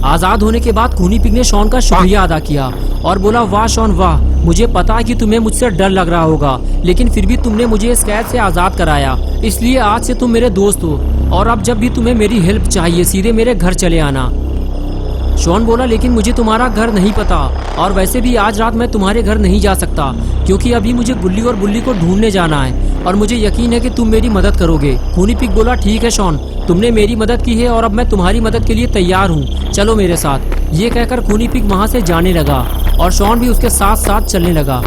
आजाद होने के बाद खूनी पिग ने शॉन का शुक्रिया अदा किया और बोला, वाह शॉन वाह, मुझे पता है कि तुम्हें मुझसे डर लग रहा होगा, लेकिन फिर भी तुमने मुझे इस कैद से आजाद कराया, इसलिए आज से तुम मेरे दोस्त हो और अब जब भी तुम्हें मेरी हेल्प चाहिए सीधे मेरे घर चले आना। शॉन बोला, लेकिन मुझे तुम्हारा घर नहीं पता और वैसे भी आज रात मैं तुम्हारे घर नहीं जा सकता, क्योंकि अभी मुझे गुल्ली और बुल्ली को ढूंढने जाना है और मुझे यकीन है कि तुम मेरी मदद करोगे। खूनी पिग बोला, ठीक है शॉन, तुमने मेरी मदद की है और अब मैं तुम्हारी मदद के लिए तैयार हूँ, चलो मेरे साथ। ये कहकर खूनी पिग वहाँ से जाने लगा और शॉन भी उसके साथ साथ चलने लगा।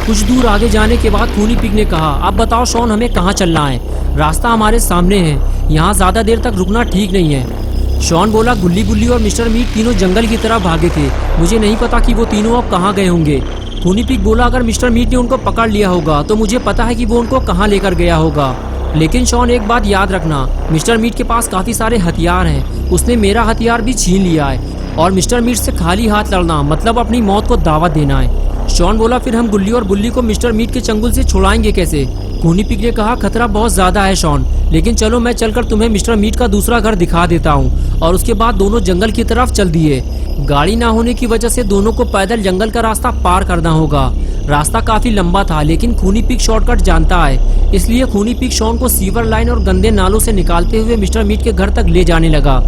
कुछ दूर आगे जाने के बाद खूनी पिग ने कहा, अब बताओ शॉन, हमें कहाँ चलना है? रास्ता हमारे सामने है, यहाँ ज्यादा देर तक रुकना ठीक नहीं है। शॉन बोला, गुल्ली बुल्ली और मिस्टर मीट तीनों जंगल की तरफ भागे थे, मुझे नहीं पता कि वो तीनों अब कहाँ गए होंगे। खूनी पिग बोला, अगर मिस्टर मीट ने उनको पकड़ लिया होगा तो मुझे पता है कि वो उनको कहाँ लेकर गया होगा, लेकिन शॉन एक बात याद रखना, मिस्टर मीट के पास काफी सारे हथियार हैं, उसने मेरा हथियार भी छीन लिया है और मिस्टर मीट से खाली हाथ लड़ना मतलब अपनी मौत को दावत देना है। शॉन बोला, फिर हम गुल्ली और बुल्ली को मिस्टर मीट के चंगुल से छुड़ाएंगे कैसे? खूनी पिग ने कहा, खतरा बहुत ज्यादा है शॉन, लेकिन चलो मैं चलकर तुम्हें मिस्टर मीट का दूसरा घर दिखा देता हूँ। और उसके बाद दोनों जंगल की तरफ चल दिए। गाड़ी ना होने की वजह से दोनों को पैदल जंगल का रास्ता पार करना होगा। रास्ता काफी लंबा था, लेकिन खूनी पिग शॉर्टकट जानता है, इसलिए खूनी पिग शॉन को सीवर लाइन और गंदे नालों से निकालते हुए मिस्टर मीट के घर तक ले जाने लगा।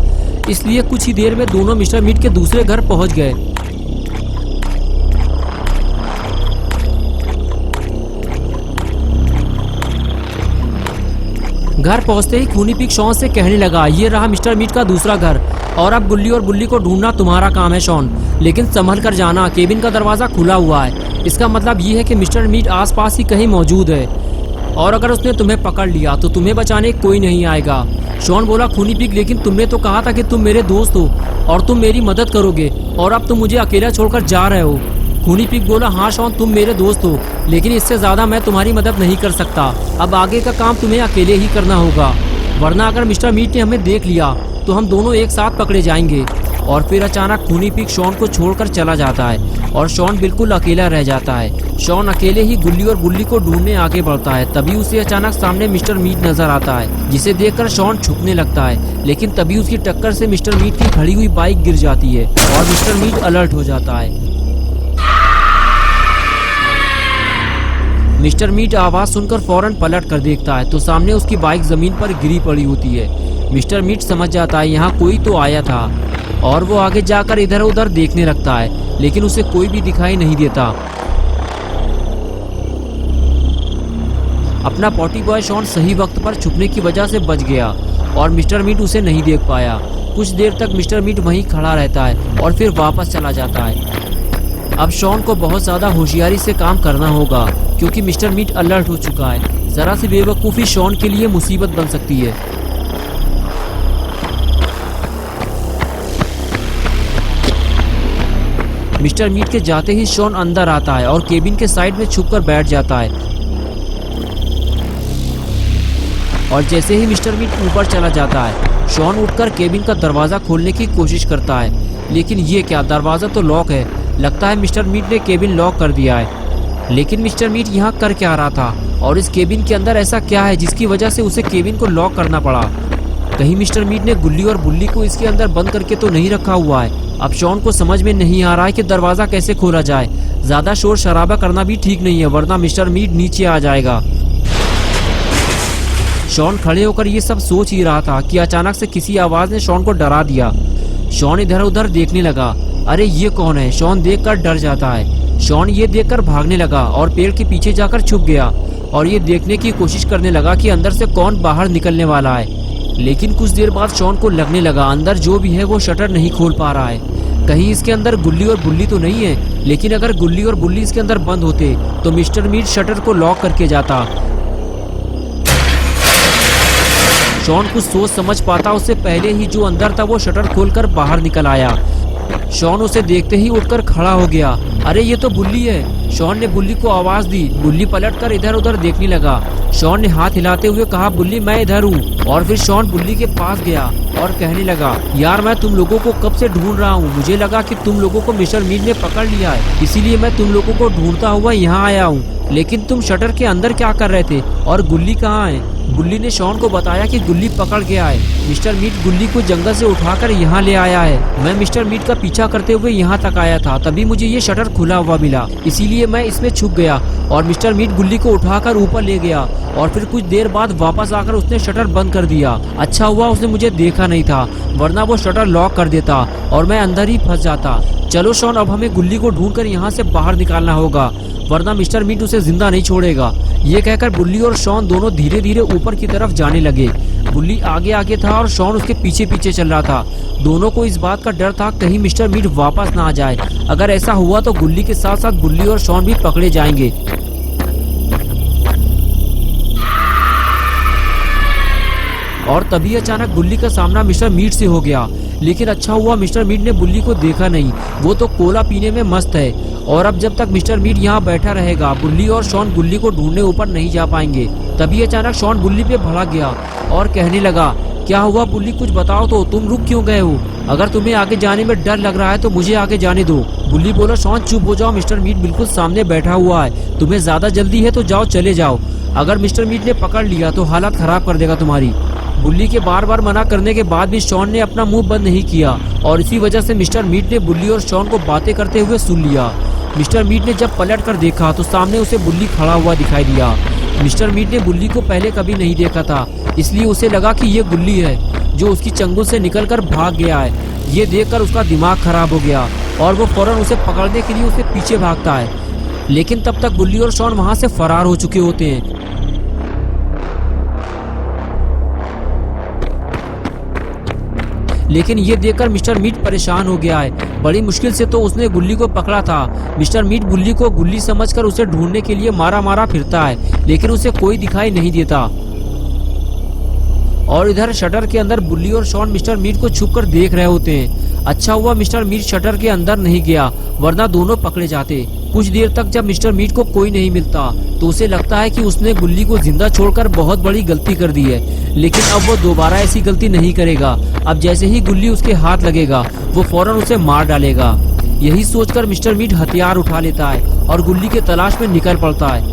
इसलिए कुछ ही देर में दोनों मिस्टर मीट के दूसरे घर पहुंच गए। घर पहुंचते ही खूनी पिग शॉन से कहने लगा, ये रहा मिस्टर मीट का दूसरा घर और अब गुल्ली और बुल्ली को ढूंढना तुम्हारा काम है शॉन, लेकिन संभल कर जाना, केबिन का दरवाजा खुला हुआ है, इसका मतलब ये है कि मिस्टर मीट आसपास ही कहीं मौजूद है और अगर उसने तुम्हें पकड़ लिया तो तुम्हें बचाने कोई नहीं आएगा। शॉन बोला, खूनी पिग, लेकिन तुमने तो कहा था कि तुम मेरे दोस्त हो और तुम मेरी मदद करोगे और अब तुम मुझे अकेला छोड़कर जा रहे हो। खूनी पिग बोला, हाँ शॉन, तुम मेरे दोस्त हो, लेकिन इससे ज्यादा मैं तुम्हारी मदद नहीं कर सकता, अब आगे का काम तुम्हें अकेले ही करना होगा, वरना अगर मिस्टर मीट ने हमें देख लिया तो हम दोनों एक साथ पकड़े जाएंगे। और फिर अचानक खूनी पिग शॉन को छोड़कर चला जाता है और शॉन बिल्कुल अकेला रह जाता है। शॉन अकेले ही गुल्ली और बुल्ली को ढूंढने आगे बढ़ता है, तभी उसे अचानक सामने मिस्टर मीट नजर आता है, जिसे देखकर शॉन छुपने लगता है, लेकिन तभी उसकी टक्कर से मिस्टर मीट की खड़ी हुई बाइक गिर जाती है और मिस्टर मीट अलर्ट हो जाता है। मिस्टर मीट आवाज सुनकर फौरन पलट कर देखता है तो सामने उसकी बाइक जमीन पर गिरी पड़ी होती है। मिस्टर मीट समझ जाता है यहाँ कोई तो आया था और वो आगे जाकर इधर उधर देखने लगता है, लेकिन उसे कोई भी दिखाई नहीं देता। अपना पॉटी बॉय शॉन सही वक्त पर छुपने की वजह से बच गया और मिस्टर मीट उसे नहीं देख पाया। कुछ देर तक मिस्टर मीट वहीं खड़ा रहता है और फिर वापस चला जाता है। अब शॉन को बहुत ज्यादा होशियारी से काम करना होगा, क्योंकि मिस्टर मीट अलर्ट हो चुका है। जरा सी बेवकूफ़ी शॉन के लिए मुसीबत बन सकती है। मिस्टर मीट के जाते ही शॉन अंदर आता है और केबिन के साइड में छुपकर बैठ जाता है और जैसे ही मिस्टर मीट ऊपर चला जाता है, शॉन उठकर केबिन का दरवाजा खोलने की कोशिश करता है, लेकिन ये क्या, दरवाजा तो लॉक है। लगता है मिस्टर मीट ने केबिन लॉक कर दिया है। लेकिन मिस्टर मीट यहाँ कर क्या रहा था और इस केबिन के अंदर ऐसा क्या है जिसकी वजह से उसे केबिन को लॉक करना पड़ा? कहीं मिस्टर मीट ने गुल्ली और बुल्ली को इसके अंदर बंद करके तो नहीं रखा हुआ है? अब शॉन को समझ में नहीं आ रहा है कि दरवाजा कैसे खोला जाए। ज्यादा शोर शराबा करना भी ठीक नहीं है, वरना मिस्टर मीट नीचे आ जाएगा। शॉन खड़े होकर ये सब सोच ही रहा था कि अचानक से किसी आवाज ने शॉन को डरा दिया। शॉन इधर उधर देखने लगा अरे ये कौन है? शॉन देखकर डर जाता है। शॉन ये देखकर भागने लगा और पेड़ के पीछे जाकर छुप गया और ये देखने की कोशिश करने लगा कि अंदर से कौन बाहर निकलने वाला है। लेकिन कुछ देर बाद शॉन को लगने लगा अंदर जो भी है वो शटर नहीं खोल पा रहा है। कहीं इसके अंदर गुल्ली और बुल्ली तो नहीं है, लेकिन अगर गुल्ली और बुल्ली इसके अंदर बंद होते तो मिस्टर मीट शटर को लॉक करके जाता। शॉन कुछ सोच समझ पाता उससे पहले ही जो अंदर था वो शटर खोलकर बाहर निकल आया। शॉन उसे देखते ही उठकर खड़ा हो गया। अरे ये तो बुल्ली है। शॉन ने बुल्ली को आवाज दी। बुल्ली पलटकर इधर उधर देखने लगा। शॉन ने हाथ हिलाते हुए कहा, बुल्ली मैं इधर हूँ। और फिर शॉन बुल्ली के पास गया और कहने लगा, यार मैं तुम लोगों को कब से ढूंढ रहा हूँ। मुझे लगा कि तुम लोगों को मिस्टर मीट ने पकड़ लिया है, इसीलिए मैं तुम लोगों को ढूंढता हुआ यहाँ आया हूँ। लेकिन तुम शटर के अंदर क्या कर रहे थे और गुल्ली कहाँ है? बुल्ली ने शॉन को बताया कि गुल्ली पकड़ गया है। मिस्टर मीट गुल्ली को जंगल से उठाकर यहाँ ले आया है। मैं मिस्टर मीट का पीछा करते हुए यहाँ तक आया था, तभी मुझे ये शटर खुला हुआ मिला, इसीलिए मैं इसमें छुप गया और मिस्टर मीट गुल्ली को उठाकर ऊपर ले गया और फिर कुछ देर बाद वापस आकर उसने शटर बंद कर दिया। अच्छा हुआ उसने मुझे देखा नहीं था, वरना वो शटर लॉक कर देता और मैं अंदर ही फंस जाता। चलो शॉन, अब हमें गुल्ली को ढूंढकर यहाँ से बाहर निकालना होगा, वरना मिस्टर मीट उसे जिंदा नहीं छोड़ेगा। ये कहकर बुल्ली और शॉन दोनों धीरे धीरे ऊपर की तरफ जाने लगे। बुल्ली आगे आगे था और शॉन उसके पीछे पीछे चल रहा था। दोनों को इस बात का डर था कहीं मिस्टर मीट वापस ना आ जाए। अगर ऐसा हुआ तो गुल्ली के साथ साथ बुल्ली और शॉन भी पकड़े जाएंगे। और तभी अचानक बुल्ली का सामना मिस्टर मीट से हो गया। लेकिन अच्छा हुआ मिस्टर मीट ने बुल्ली को देखा नहीं, वो तो कोला पीने में मस्त है। और अब जब तक मिस्टर मीट यहाँ बैठा रहेगा, बुल्ली और शॉन गुल्ली को ढूंढने ऊपर नहीं जा पाएंगे। तभी अचानक शॉन बुल्ली पे भड़क गया और कहने लगा, क्या हुआ बुल्ली, कुछ बताओ तो, तुम रुक क्यों गए हो? अगर तुम्हें आगे जाने में डर लग रहा है तो मुझे आगे जाने दो। बुल्ली बोला, शॉन चुप हो जाओ, मिस्टर मीट बिल्कुल सामने बैठा हुआ है, तुम्हें ज्यादा जल्दी है तो जाओ, चले जाओ। अगर मिस्टर मीट ने पकड़ लिया तो हालत खराब कर देगा तुम्हारी। बुल्ली के बार बार मना करने के बाद भी शॉन ने अपना मुंह बंद नहीं किया और इसी वजह से मिस्टर मीट ने बुल्ली और शॉन को बातें करते हुए सुन लिया। मिस्टर मीट ने जब पलट कर देखा तो सामने उसे बुल्ली खड़ा हुआ दिखाई दिया। मिस्टर मीट ने बुल्ली को पहले कभी नहीं देखा था, इसलिए उसे लगा कि ये गुल्ली है जो उसकी चंगुल से निकलकर भाग गया है। ये देखकर उसका दिमाग खराब हो गया और वो फौरन उसे पकड़ने के लिए उसके पीछे भागता है। लेकिन तब तक बुल्ली और शॉन वहां से फरार हो चुके होते हैं। लेकिन ये देखकर मिस्टर मीट परेशान हो गया है। बड़ी मुश्किल से तो उसने गुल्ली को पकड़ा था। मिस्टर मीट बुल्ली को गुल्ली समझकर उसे ढूंढने के लिए मारा मारा फिरता है, लेकिन उसे कोई दिखाई नहीं देता। और इधर शटर के अंदर बुल्ली और शॉन मिस्टर मीट को छुपकर देख रहे होते हैं। अच्छा हुआ मिस्टर मीट शटर के अंदर नहीं गया, वरना दोनों पकड़े जाते। कुछ देर तक जब मिस्टर मीट को कोई नहीं मिलता तो उसे लगता है कि उसने गुल्ली को जिंदा छोड़कर बहुत बड़ी गलती कर दी है। लेकिन अब वो दोबारा ऐसी गलती नहीं करेगा। अब जैसे ही गुल्ली उसके हाथ लगेगा वो फौरन उसे मार डालेगा। यही सोचकर मिस्टर मीट हथियार उठा लेता है और गुल्ली के तलाश में निकल पड़ता है।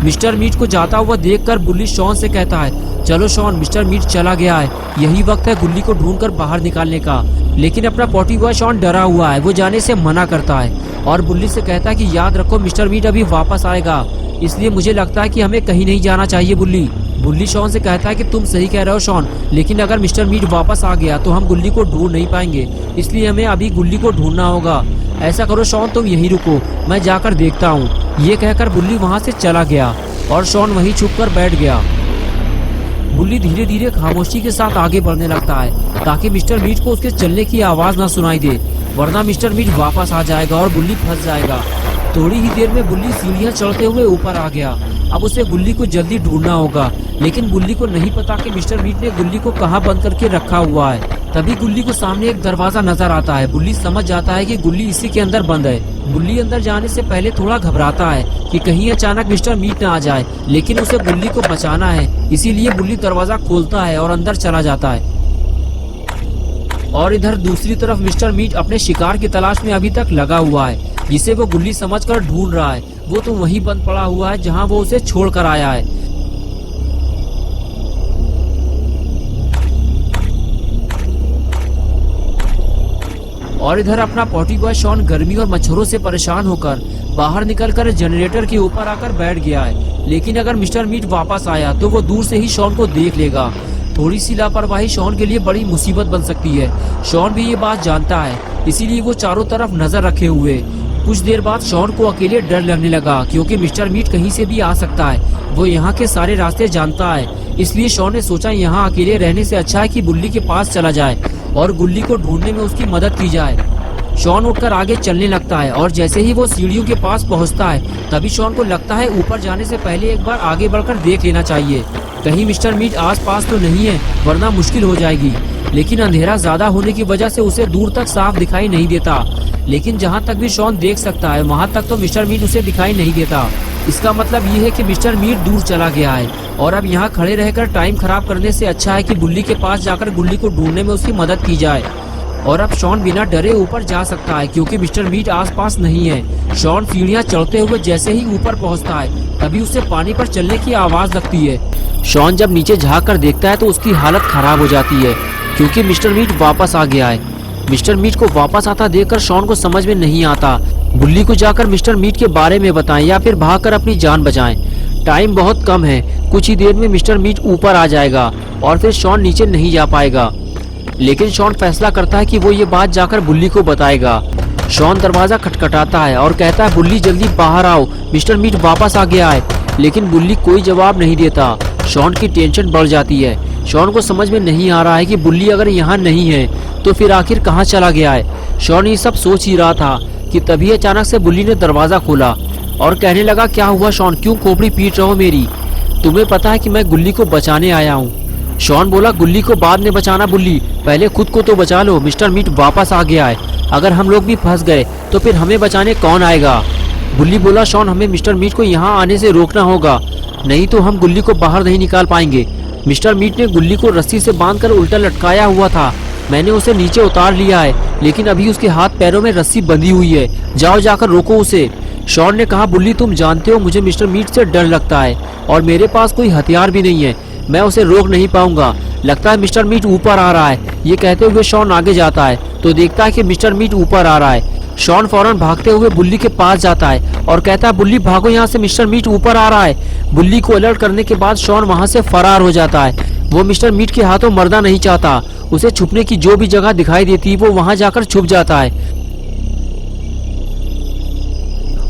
मिस्टर मीट को जाता हुआ देखकर बुल्ली शॉन से कहता है, चलो शॉन, मिस्टर मीट चला गया है, यही वक्त है गुल्ली को ढूंढकर बाहर निकालने का। लेकिन अपना पॉटी बॉय शॉन डरा हुआ है, वो जाने से मना करता है और बुल्ली से कहता है कि याद रखो मिस्टर मीट अभी वापस आएगा, इसलिए मुझे लगता है कि हमें कहीं नहीं जाना चाहिए बुल्ली। बुल्ली शॉन से कहता है कि तुम सही कह रहे हो शॉन, लेकिन अगर मिस्टर मीट वापस आ गया तो हम गुल्ली को ढूंढ नहीं पाएंगे, इसलिए हमें अभी गुल्ली को ढूंढना होगा। ऐसा करो शॉन, तुम यहीं रुको, मैं जाकर देखता हूँ। ये कहकर बुल्ली वहाँ से चला गया और शॉन वहीं छुपकर बैठ गया। बुल्ली धीरे धीरे खामोशी के साथ आगे बढ़ने लगता है ताकि मिस्टर मीट को उसके चलने की आवाज ना सुनाई दे, वरना मिस्टर मीट वापस आ जाएगा और बुल्ली फंस जाएगा। थोड़ी ही देर में बुल्ली सीढ़ियां चढ़ते हुए ऊपर आ गया। अब उसे गुल्ली को जल्दी ढूंढना होगा, लेकिन गुल्ली को नहीं पता कि मिस्टर मीट ने गुल्ली को कहाँ बंद करके रखा हुआ है। तभी गुल्ली को सामने एक दरवाजा नजर आता है। बुल्ली समझ जाता है कि गुल्ली इसी के अंदर बंद है। बुल्ली अंदर जाने से पहले थोड़ा घबराता है कि कहीं अचानक मिस्टर मीट न आ जाए, लेकिन उसे गुल्ली को बचाना है, इसीलिए बुल्ली दरवाजा खोलता है और अंदर चला जाता है। और इधर दूसरी तरफ मिस्टर मीट अपने शिकार की तलाश में अभी तक लगा हुआ है, जिसे वो गुल्ली समझकर ढूंढ रहा है। वो तो वहीं बंद पड़ा हुआ है जहां वो उसे छोड़कर आया है। और इधर अपना पॉटी बॉय शॉन गर्मी और मच्छरों से परेशान होकर बाहर निकलकर जनरेटर के ऊपर आकर बैठ गया है। लेकिन अगर मिस्टर मीट वापस आया तो वो दूर से ही शॉन को देख लेगा। थोड़ी सी लापरवाही शॉन के लिए बड़ी मुसीबत बन सकती है। शॉन भी ये बात जानता है, इसीलिए वो चारों तरफ नजर रखे हुए। कुछ देर बाद शॉन को अकेले डर लगने लगा, क्योंकि मिस्टर मीट कहीं से भी आ सकता है। वो यहाँ के सारे रास्ते जानता है, इसलिए शॉन ने सोचा यहाँ अकेले रहने से अच्छा है कि गुल्ली के पास चला जाए और गुल्ली को ढूंढने में उसकी मदद की जाए। शॉन उठकर आगे चलने लगता है और जैसे ही वो सीढ़ियों के पास पहुंचता है, तभी शॉन को लगता है ऊपर जाने से पहले एक बार आगे बढ़कर देख लेना चाहिए, कहीं मिस्टर मीट आसपास तो नहीं है, वरना मुश्किल हो जाएगी। लेकिन अंधेरा ज्यादा होने की वजह से उसे दूर तक साफ दिखाई नहीं देता। लेकिन जहाँ तक भी शॉन देख सकता है, वहाँ तक तो मिस्टर मीट उसे दिखाई नहीं देता। इसका मतलब ये है कि मिस्टर मीट दूर चला गया है और अब यहाँ खड़े रहकर टाइम खराब करने से अच्छा है कि गुल्ली के पास जाकर गुल्ली को ढूंढने में उसकी मदद की जाए। और अब शॉन बिना डरे ऊपर जा सकता है, क्योंकि मिस्टर मीट आसपास नहीं है। शॉन सीढ़ियाँ चढ़ते हुए जैसे ही ऊपर पहुँचता है, तभी उसे पानी पर चलने की आवाज लगती है। शॉन जब नीचे झाँक कर देखता है तो उसकी हालत खराब हो जाती है, क्योंकि मिस्टर मीट वापस आ गया है। मिस्टर मीट को वापस आता देखकर शॉन को समझ में नहीं आता गुल्ली को जाकर मिस्टर मीट के बारे में बताएं या फिर भागकर अपनी जान बचाएं। टाइम बहुत कम है, कुछ ही देर में मिस्टर मीट ऊपर आ जाएगा और फिर शॉन नीचे नहीं जा पाएगा। लेकिन शॉन फैसला करता है कि वो ये बात जाकर बुल्ली को बताएगा। शॉन दरवाजा खटखटाता है और कहता है, बुल्ली जल्दी बाहर आओ, मिस्टर मीट वापस आ गया है। लेकिन बुल्ली कोई जवाब नहीं देता। शॉन की टेंशन बढ़ जाती है। शॉन को समझ में नहीं आ रहा है कि बुल्ली अगर यहाँ नहीं है तो फिर आखिर कहाँ चला गया है। शॉन ये सब सोच ही रहा था कि तभी अचानक से बुल्ली ने दरवाजा खोला और कहने लगा, क्या हुआ शॉन, क्यों खोपड़ी पीट रहे हो मेरी? तुम्हें पता है कि मैं गुल्ली को बचाने आया हूँ। शॉन बोला, गुल्ली को बाद में बचाना बुल्ली, पहले खुद को तो बचा लो। मिस्टर मीट वापस आ गया है, अगर हम लोग भी फंस गए तो फिर हमें बचाने कौन आएगा? बुल्ली बोला, शॉन हमें मिस्टर मीट को यहाँ आने से रोकना होगा, नहीं तो हम गुल्ली को बाहर नहीं निकाल पाएंगे। मिस्टर मीट ने गुल्ली को रस्सी से बांधकर उल्टा लटकाया हुआ था। मैंने उसे नीचे उतार लिया है, लेकिन अभी उसके हाथ पैरों में रस्सी बंधी हुई है। जाओ जाकर रोको उसे। शॉन ने कहा, बुल्ली तुम जानते हो मुझे मिस्टर मीट से डर लगता है और मेरे पास कोई हथियार भी नहीं है, मैं उसे रोक नहीं पाऊंगा। लगता है मिस्टर मीट ऊपर आ रहा है। ये कहते हुए शॉन आगे जाता है तो देखता है कि मिस्टर मीट ऊपर आ रहा है। शॉन फौरन भागते हुए बुल्ली के पास जाता है और कहता है, बुल्ली भागो यहाँ से, मिस्टर मीट ऊपर आ रहा है। बुल्ली को अलर्ट करने के बाद शॉन वहाँ से फरार हो जाता है। वो मिस्टर मीट के हाथों मरना नहीं चाहता। उसे छुपने की जो भी जगह दिखाई देती वो वहाँ जाकर छुप जाता है।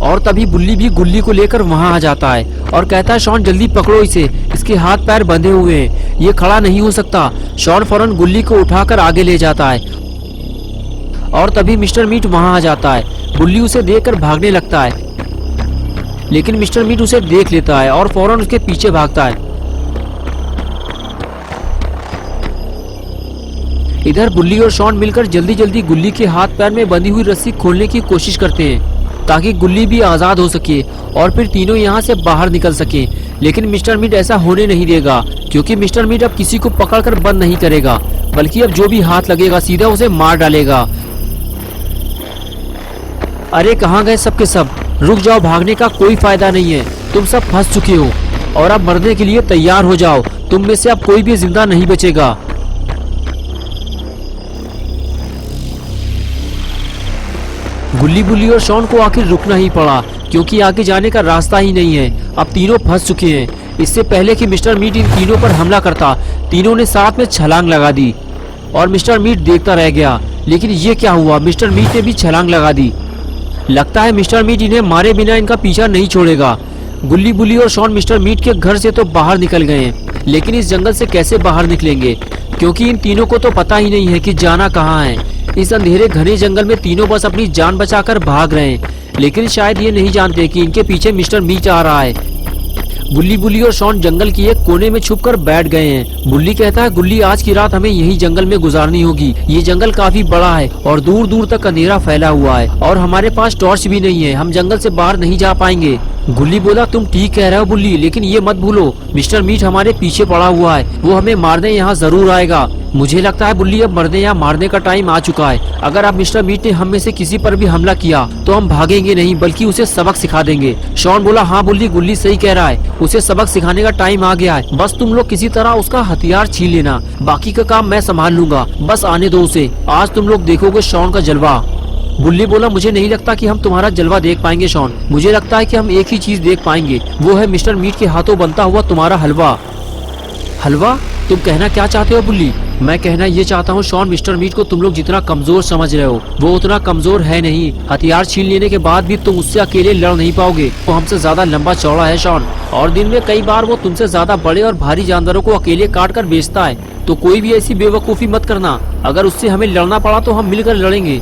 और तभी बुल्ली भी गुल्ली को लेकर वहाँ आ जाता है और कहता है, शॉन जल्दी पकड़ो इसे, इसके हाथ पैर बंधे हुए हैं, ये खड़ा नहीं हो सकता। शॉन फौरन गुल्ली को उठाकर आगे ले जाता है और तभी मिस्टर मीट वहाँ आ जाता है। बुल्ली उसे देखकर भागने लगता है, लेकिन मिस्टर मीट उसे देख लेता है और फौरन उसके पीछे भागता है। इधर बुल्ली और शॉन मिलकर जल्दी जल्दी गुल्ली के हाथ पैर में बंधी हुई रस्सी खोलने की कोशिश करते हैं ताकि गुल्ली भी आजाद हो सके और फिर तीनों यहाँ से बाहर निकल सके। लेकिन मिस्टर मीट ऐसा होने नहीं देगा, क्योंकि मिस्टर मीट अब किसी को पकड़कर बंद नहीं करेगा, बल्कि अब जो भी हाथ लगेगा सीधा उसे मार डालेगा। अरे कहाँ गए सब के सब? रुक जाओ, भागने का कोई फायदा नहीं है, तुम सब फंस चुके हो और अब मरने के लिए तैयार हो जाओ। तुम में से अब कोई भी जिंदा नहीं बचेगा। गुल्ली बुल्ली और शॉन को आखिर रुकना ही पड़ा, क्योंकि आगे जाने का रास्ता ही नहीं है। अब तीनों फंस चुके हैं। इससे पहले कि मिस्टर मीट इन तीनों पर हमला करता, तीनों ने साथ में छलांग लगा दी और मिस्टर मीट देखता रह गया। लेकिन ये क्या हुआ, मिस्टर मीट ने भी छलांग लगा दी। लगता है मिस्टर मीट इन्हें मारे बिना इनका पीछा नहीं छोड़ेगा। गुल्ली बुल्ली और शॉन मिस्टर मीट के घर से तो बाहर निकल गए हैं, लेकिन इस जंगल से कैसे बाहर निकलेंगे, क्योंकि इन तीनों को तो पता ही नहीं है कि जाना कहाँ है। इस अंधेरे घने जंगल में तीनों बस अपनी जान बचाकर भाग रहे हैं, लेकिन शायद ये नहीं जानते कि इनके पीछे मिस्टर मीट आ रहा है। गुल्ली बुल्ली और शॉन जंगल की एक कोने में छुपकर बैठ गए हैं। बुल्ली कहता है, गुल्ली आज की रात हमें यही जंगल में गुजारनी होगी। ये जंगल काफी बड़ा है और दूर दूर तक अंधेरा फैला हुआ है और हमारे पास टॉर्च भी नहीं है, हम जंगल से बाहर नहीं जा पाएंगे। गुल्ली बोला, तुम ठीक कह रहे हो बुल्ली, लेकिन ये मत भूलो मिस्टर मीट हमारे पीछे पड़ा हुआ है, वो हमें मारने यहाँ जरूर आएगा। मुझे लगता है बुल्ली अब मरने या मारने का टाइम आ चुका है। अगर अब मिस्टर मीट ने हम में से किसी पर भी हमला किया तो हम भागेंगे नहीं, बल्कि उसे सबक सिखा देंगे। शॉन बोला, हाँ बुल्ली, गुल्ली सही कह रहा है, उसे सबक सिखाने का टाइम आ गया है। बस तुम लोग किसी तरह उसका हथियार छीन लेना, बाकी का काम मैं संभाल लूंगा, बस आने दो उसे। आज तुम लोग देखोगे शॉन का जलवा। बुल्ली बोला, मुझे नहीं लगता कि हम तुम्हारा जलवा देख पाएंगे शॉन, मुझे लगता है कि हम एक ही चीज देख पाएंगे, वो है मिस्टर मीट के हाथों बनता हुआ तुम्हारा हलवा। हलवा? तुम कहना क्या चाहते हो बुल्ली? मैं कहना ये चाहता हूँ शॉन, मिस्टर मीट को तुम लोग जितना कमजोर समझ रहे हो वो उतना कमजोर है नहीं। हथियार छीन लेने के बाद भी तुम उससे अकेले लड़ नहीं पाओगे। वो हमसे ज्यादा लंबा चौड़ा है शॉन, और दिन में कई बार वो तुमसे ज्यादा बड़े और भारी जानवरों को अकेले काट कर बेचता है। तो कोई भी ऐसी बेवकूफी मत करना। अगर उससे हमें लड़ना पड़ा तो हम मिलकर लड़ेंगे।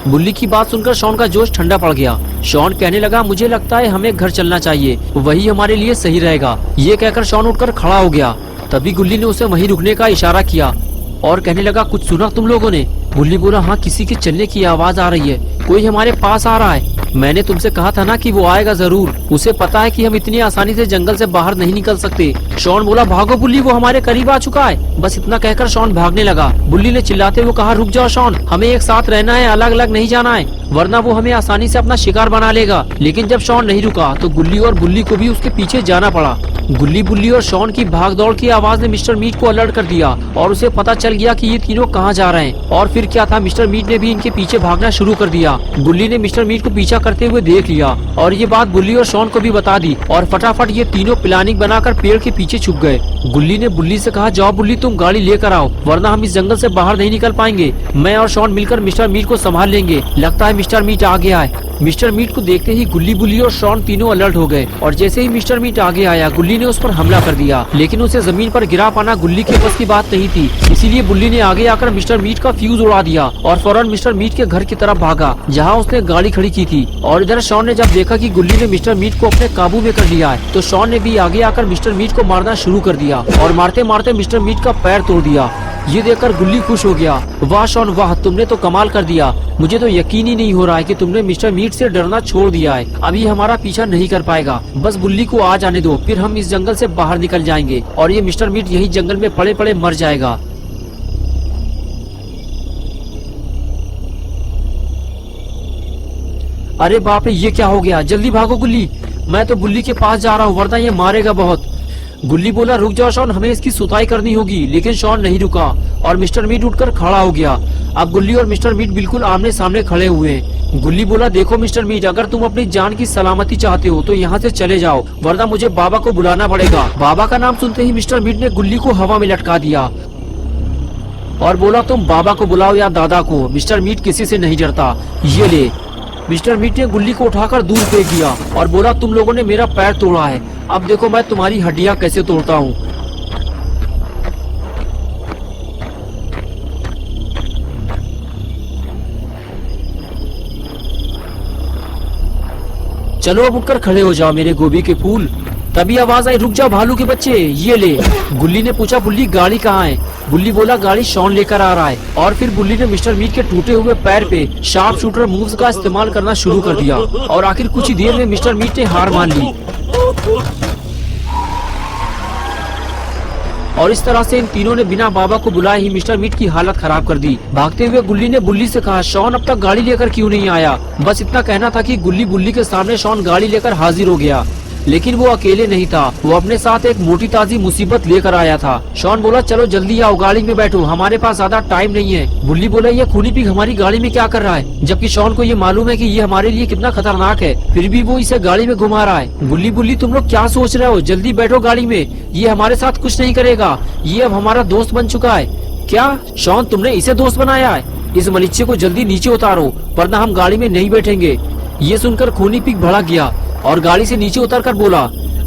बुल्ली की बात सुनकर शॉन का जोश ठंडा पड़ गया। शॉन कहने लगा, मुझे लगता है हमें घर चलना चाहिए, वही हमारे लिए सही रहेगा। ये कहकर शॉन उठकर खड़ा हो गया। तभी गुल्ली ने उसे वहीं रुकने का इशारा किया और कहने लगा, कुछ सुना तुम लोगों ने? बुल्ली बोला, हाँ किसी के चलने की आवाज आ रही है, कोई हमारे पास आ रहा है। मैंने तुमसे कहा था ना कि वो आएगा जरूर। उसे पता है कि हम इतनी आसानी से जंगल से बाहर नहीं निकल सकते। शॉन बोला, भागो बुल्ली, वो हमारे करीब आ चुका है। बस इतना कहकर शॉन भागने लगा। बुल्ली ने चिल्लाते हुए कहा, रुक जाओ शॉन, हमें एक साथ रहना है, अलग अलग नहीं जाना है, वरना वो हमें आसानी से अपना शिकार बना लेगा। लेकिन जब शॉन नहीं रुका तो गुल्ली और बुल्ली को भी उसके पीछे जाना पड़ा। गुल्ली, बुल्ली और शॉन की भागदौड़ की आवाज ने मिस्टर मीट को अलर्ट कर दिया और उसे पता चल गया कि ये तीनों कहाँ जा रहे हैं। और फिर क्या था, मिस्टर मीट ने भी इनके पीछे भागना शुरू कर दिया। गुल्ली ने मिस्टर मीट को पीछा करते हुए देख लिया और ये बात बुल्ली और शॉन को भी बता दी और फटाफट ये तीनों प्लानिंग बनाकर पेड़ के पीछे छुप गए। गुल्ली ने बुल्ली से कहा, जाओ बुल्ली, तुम गाड़ी लेकर आओ, वरना हम इस जंगल से बाहर नहीं निकल पाएंगे। मैं और शॉन मिलकर मिस्टर मीट को संभाल लेंगे। लगता है मिस्टर मीट आ गया है। मिस्टर मीट को देखते ही गुल्ली, बुल्ली और शॉन तीनों अलर्ट हो गए और जैसे ही मिस्टर मीट आगे आया गुल्ली ने उस पर हमला कर दिया। लेकिन उसे जमीन पर गिरा पाना गुल्ली के बस की बात नहीं थी, इसीलिए बुल्ली ने आगे आकर मिस्टर मीट का फ्यूज उड़ा दिया और फौरन मिस्टर मीट के घर की तरफ भागा जहाँ उसने गाड़ी खड़ी की थी। और इधर शॉन ने जब देखा कि गुल्ली ने मिस्टर मीट को अपने काबू में कर लिया है तो शॉन ने भी आगे आकर मिस्टर मीट को मारना शुरू कर दिया और मारते मारते मिस्टर मीट का पैर तोड़ दिया। ये देखकर गुल्ली खुश हो गया। वाह शॉन वाह, तुमने तो कमाल कर दिया। मुझे तो यकीन ही नहीं हो रहा है कि तुमने मिस्टर मीट से डरना छोड़ दिया है। अभी हमारा पीछा नहीं कर पाएगा। बस गुल्ली को आ जाने दो, फिर हम इस जंगल से बाहर निकल जाएंगे और ये मिस्टर मीट यही जंगल में पड़े पड़े मर जाएगा। अरे बाप रे, ये क्या हो गया? जल्दी भागो गुल्ली, मैं तो बुल्ली के पास जा रहा हूँ, वरना ये मारेगा बहुत। गुल्ली बोला, रुक जाओ शॉन, हमें इसकी सुताई करनी होगी। लेकिन शॉन नहीं रुका और मिस्टर मीट उठकर खड़ा हो गया। अब गुल्ली और मिस्टर मीट बिल्कुल आमने सामने खड़े हुए हैं। गुल्ली बोला, देखो मिस्टर मीट, अगर तुम अपनी जान की सलामती चाहते हो तो यहाँ से चले जाओ, वरना मुझे बाबा को बुलाना पड़ेगा। बाबा का नाम सुनते ही मिस्टर मीट ने गुल्ली को हवा में लटका दिया और बोला, तुम बाबा को बुलाओ या दादा को, मिस्टर मीट किसी से नहीं डरता। ये ले। मिस्टर मीट ने गुल्ली को उठाकर दूर फेंक दिया और बोला, तुम लोगों ने मेरा पैर तोड़ा है, अब देखो मैं तुम्हारी हड्डियां कैसे तोड़ता हूँ। चलो अब उठकर खड़े हो जाओ मेरे गोभी के फूल। तभी आवाज आई, रुक जाओ भालू के बच्चे, ये ले। गुल्ली ने पूछा, बुल्ली गाड़ी कहाँ है? बुल्ली बोला, गाड़ी शॉन लेकर आ रहा है। और फिर बुल्ली ने मिस्टर मीट के टूटे हुए पैर पे शार्प शूटर मूव्स का इस्तेमाल करना शुरू कर दिया और आखिर कुछ ही देर में मिस्टर मीट ने हार मान ली। और इस तरह से इन तीनों ने बिना बाबा को बुलाए ही मिस्टर मीट की हालत खराब कर दी। भागते हुए गुल्ली ने बुल्ली से कहा, शॉन अब तक गाड़ी लेकर क्यों नहीं आया? बस इतना कहना था कि गुल्ली बुल्ली के सामने शॉन गाड़ी लेकर हाजिर हो गया। लेकिन वो अकेले नहीं था, वो अपने साथ एक मोटी ताजी मुसीबत लेकर आया था। शॉन बोला, चलो जल्दी आओ, गाड़ी में बैठो, हमारे पास ज्यादा टाइम नहीं है। बुल्ली बोला, ये खूनी पिग हमारी गाड़ी में क्या कर रहा है? जबकि शॉन को ये मालूम है कि ये हमारे लिए कितना खतरनाक है, फिर भी वो इसे गाड़ी में घुमा रहा है। बुल्ली, बुल्ली तुम लोग क्या सोच रहे हो? जल्दी बैठो गाड़ी में, ये हमारे साथ कुछ नहीं करेगा, ये अब हमारा दोस्त बन चुका है। क्या शॉन, तुमने इसे दोस्त बनाया है? इस मलिच्चे को जल्दी नीचे उतारो, वरना हम गाड़ी में नहीं बैठेंगे। ये सुनकर खूनी पिग भड़क गया और गाड़ी से नीचे उतरकर बोला,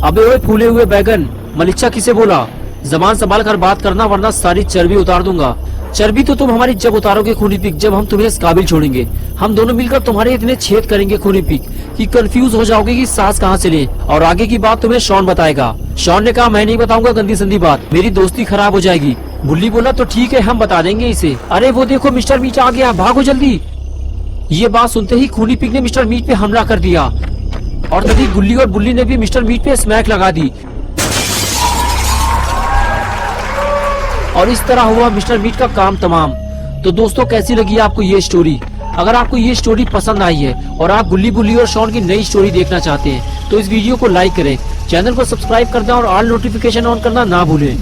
अबे ओए फूले हुए बैगन, मलिच्चा किसे बोला? जबान संभाल कर बात करना, वरना सारी चर्बी उतार दूंगा। चर्बी तो तुम हमारी जब उतारोगे खूनी पिग, जब हम तुम्हें इस काबिल छोड़ेंगे। हम दोनों मिलकर तुम्हारे इतने छेद करेंगे खूनी पिग कि कंफ्यूज हो जाओगे कि सांस कहाँ से ले। और आगे की बात तुम्हें शॉन बताएगा। शॉन ने कहा, मैं नहीं बताऊंगा गंदी संदी बात, मेरी दोस्ती खराब हो जाएगी। बुल्ली बोला, तो ठीक है, हम बता देंगे इसे। अरे वो देखो मिस्टर मीट आ गया, भागो जल्दी। ये बात सुनते ही खूनी पिग ने मिस्टर मीट पे हमला कर दिया और तभी गुल्ली और बुल्ली ने भी मिस्टर मीट पे स्मैक लगा दी और इस तरह हुआ मिस्टर मीट का काम तमाम। तो दोस्तों, कैसी लगी आपको ये स्टोरी? अगर आपको ये स्टोरी पसंद आई है और आप गुल्ली, बुल्ली और शॉन की नई स्टोरी देखना चाहते हैं तो इस वीडियो को लाइक करें, चैनल को सब्सक्राइब कर दें और ऑल नोटिफिकेशन ऑन करना ना भूलें।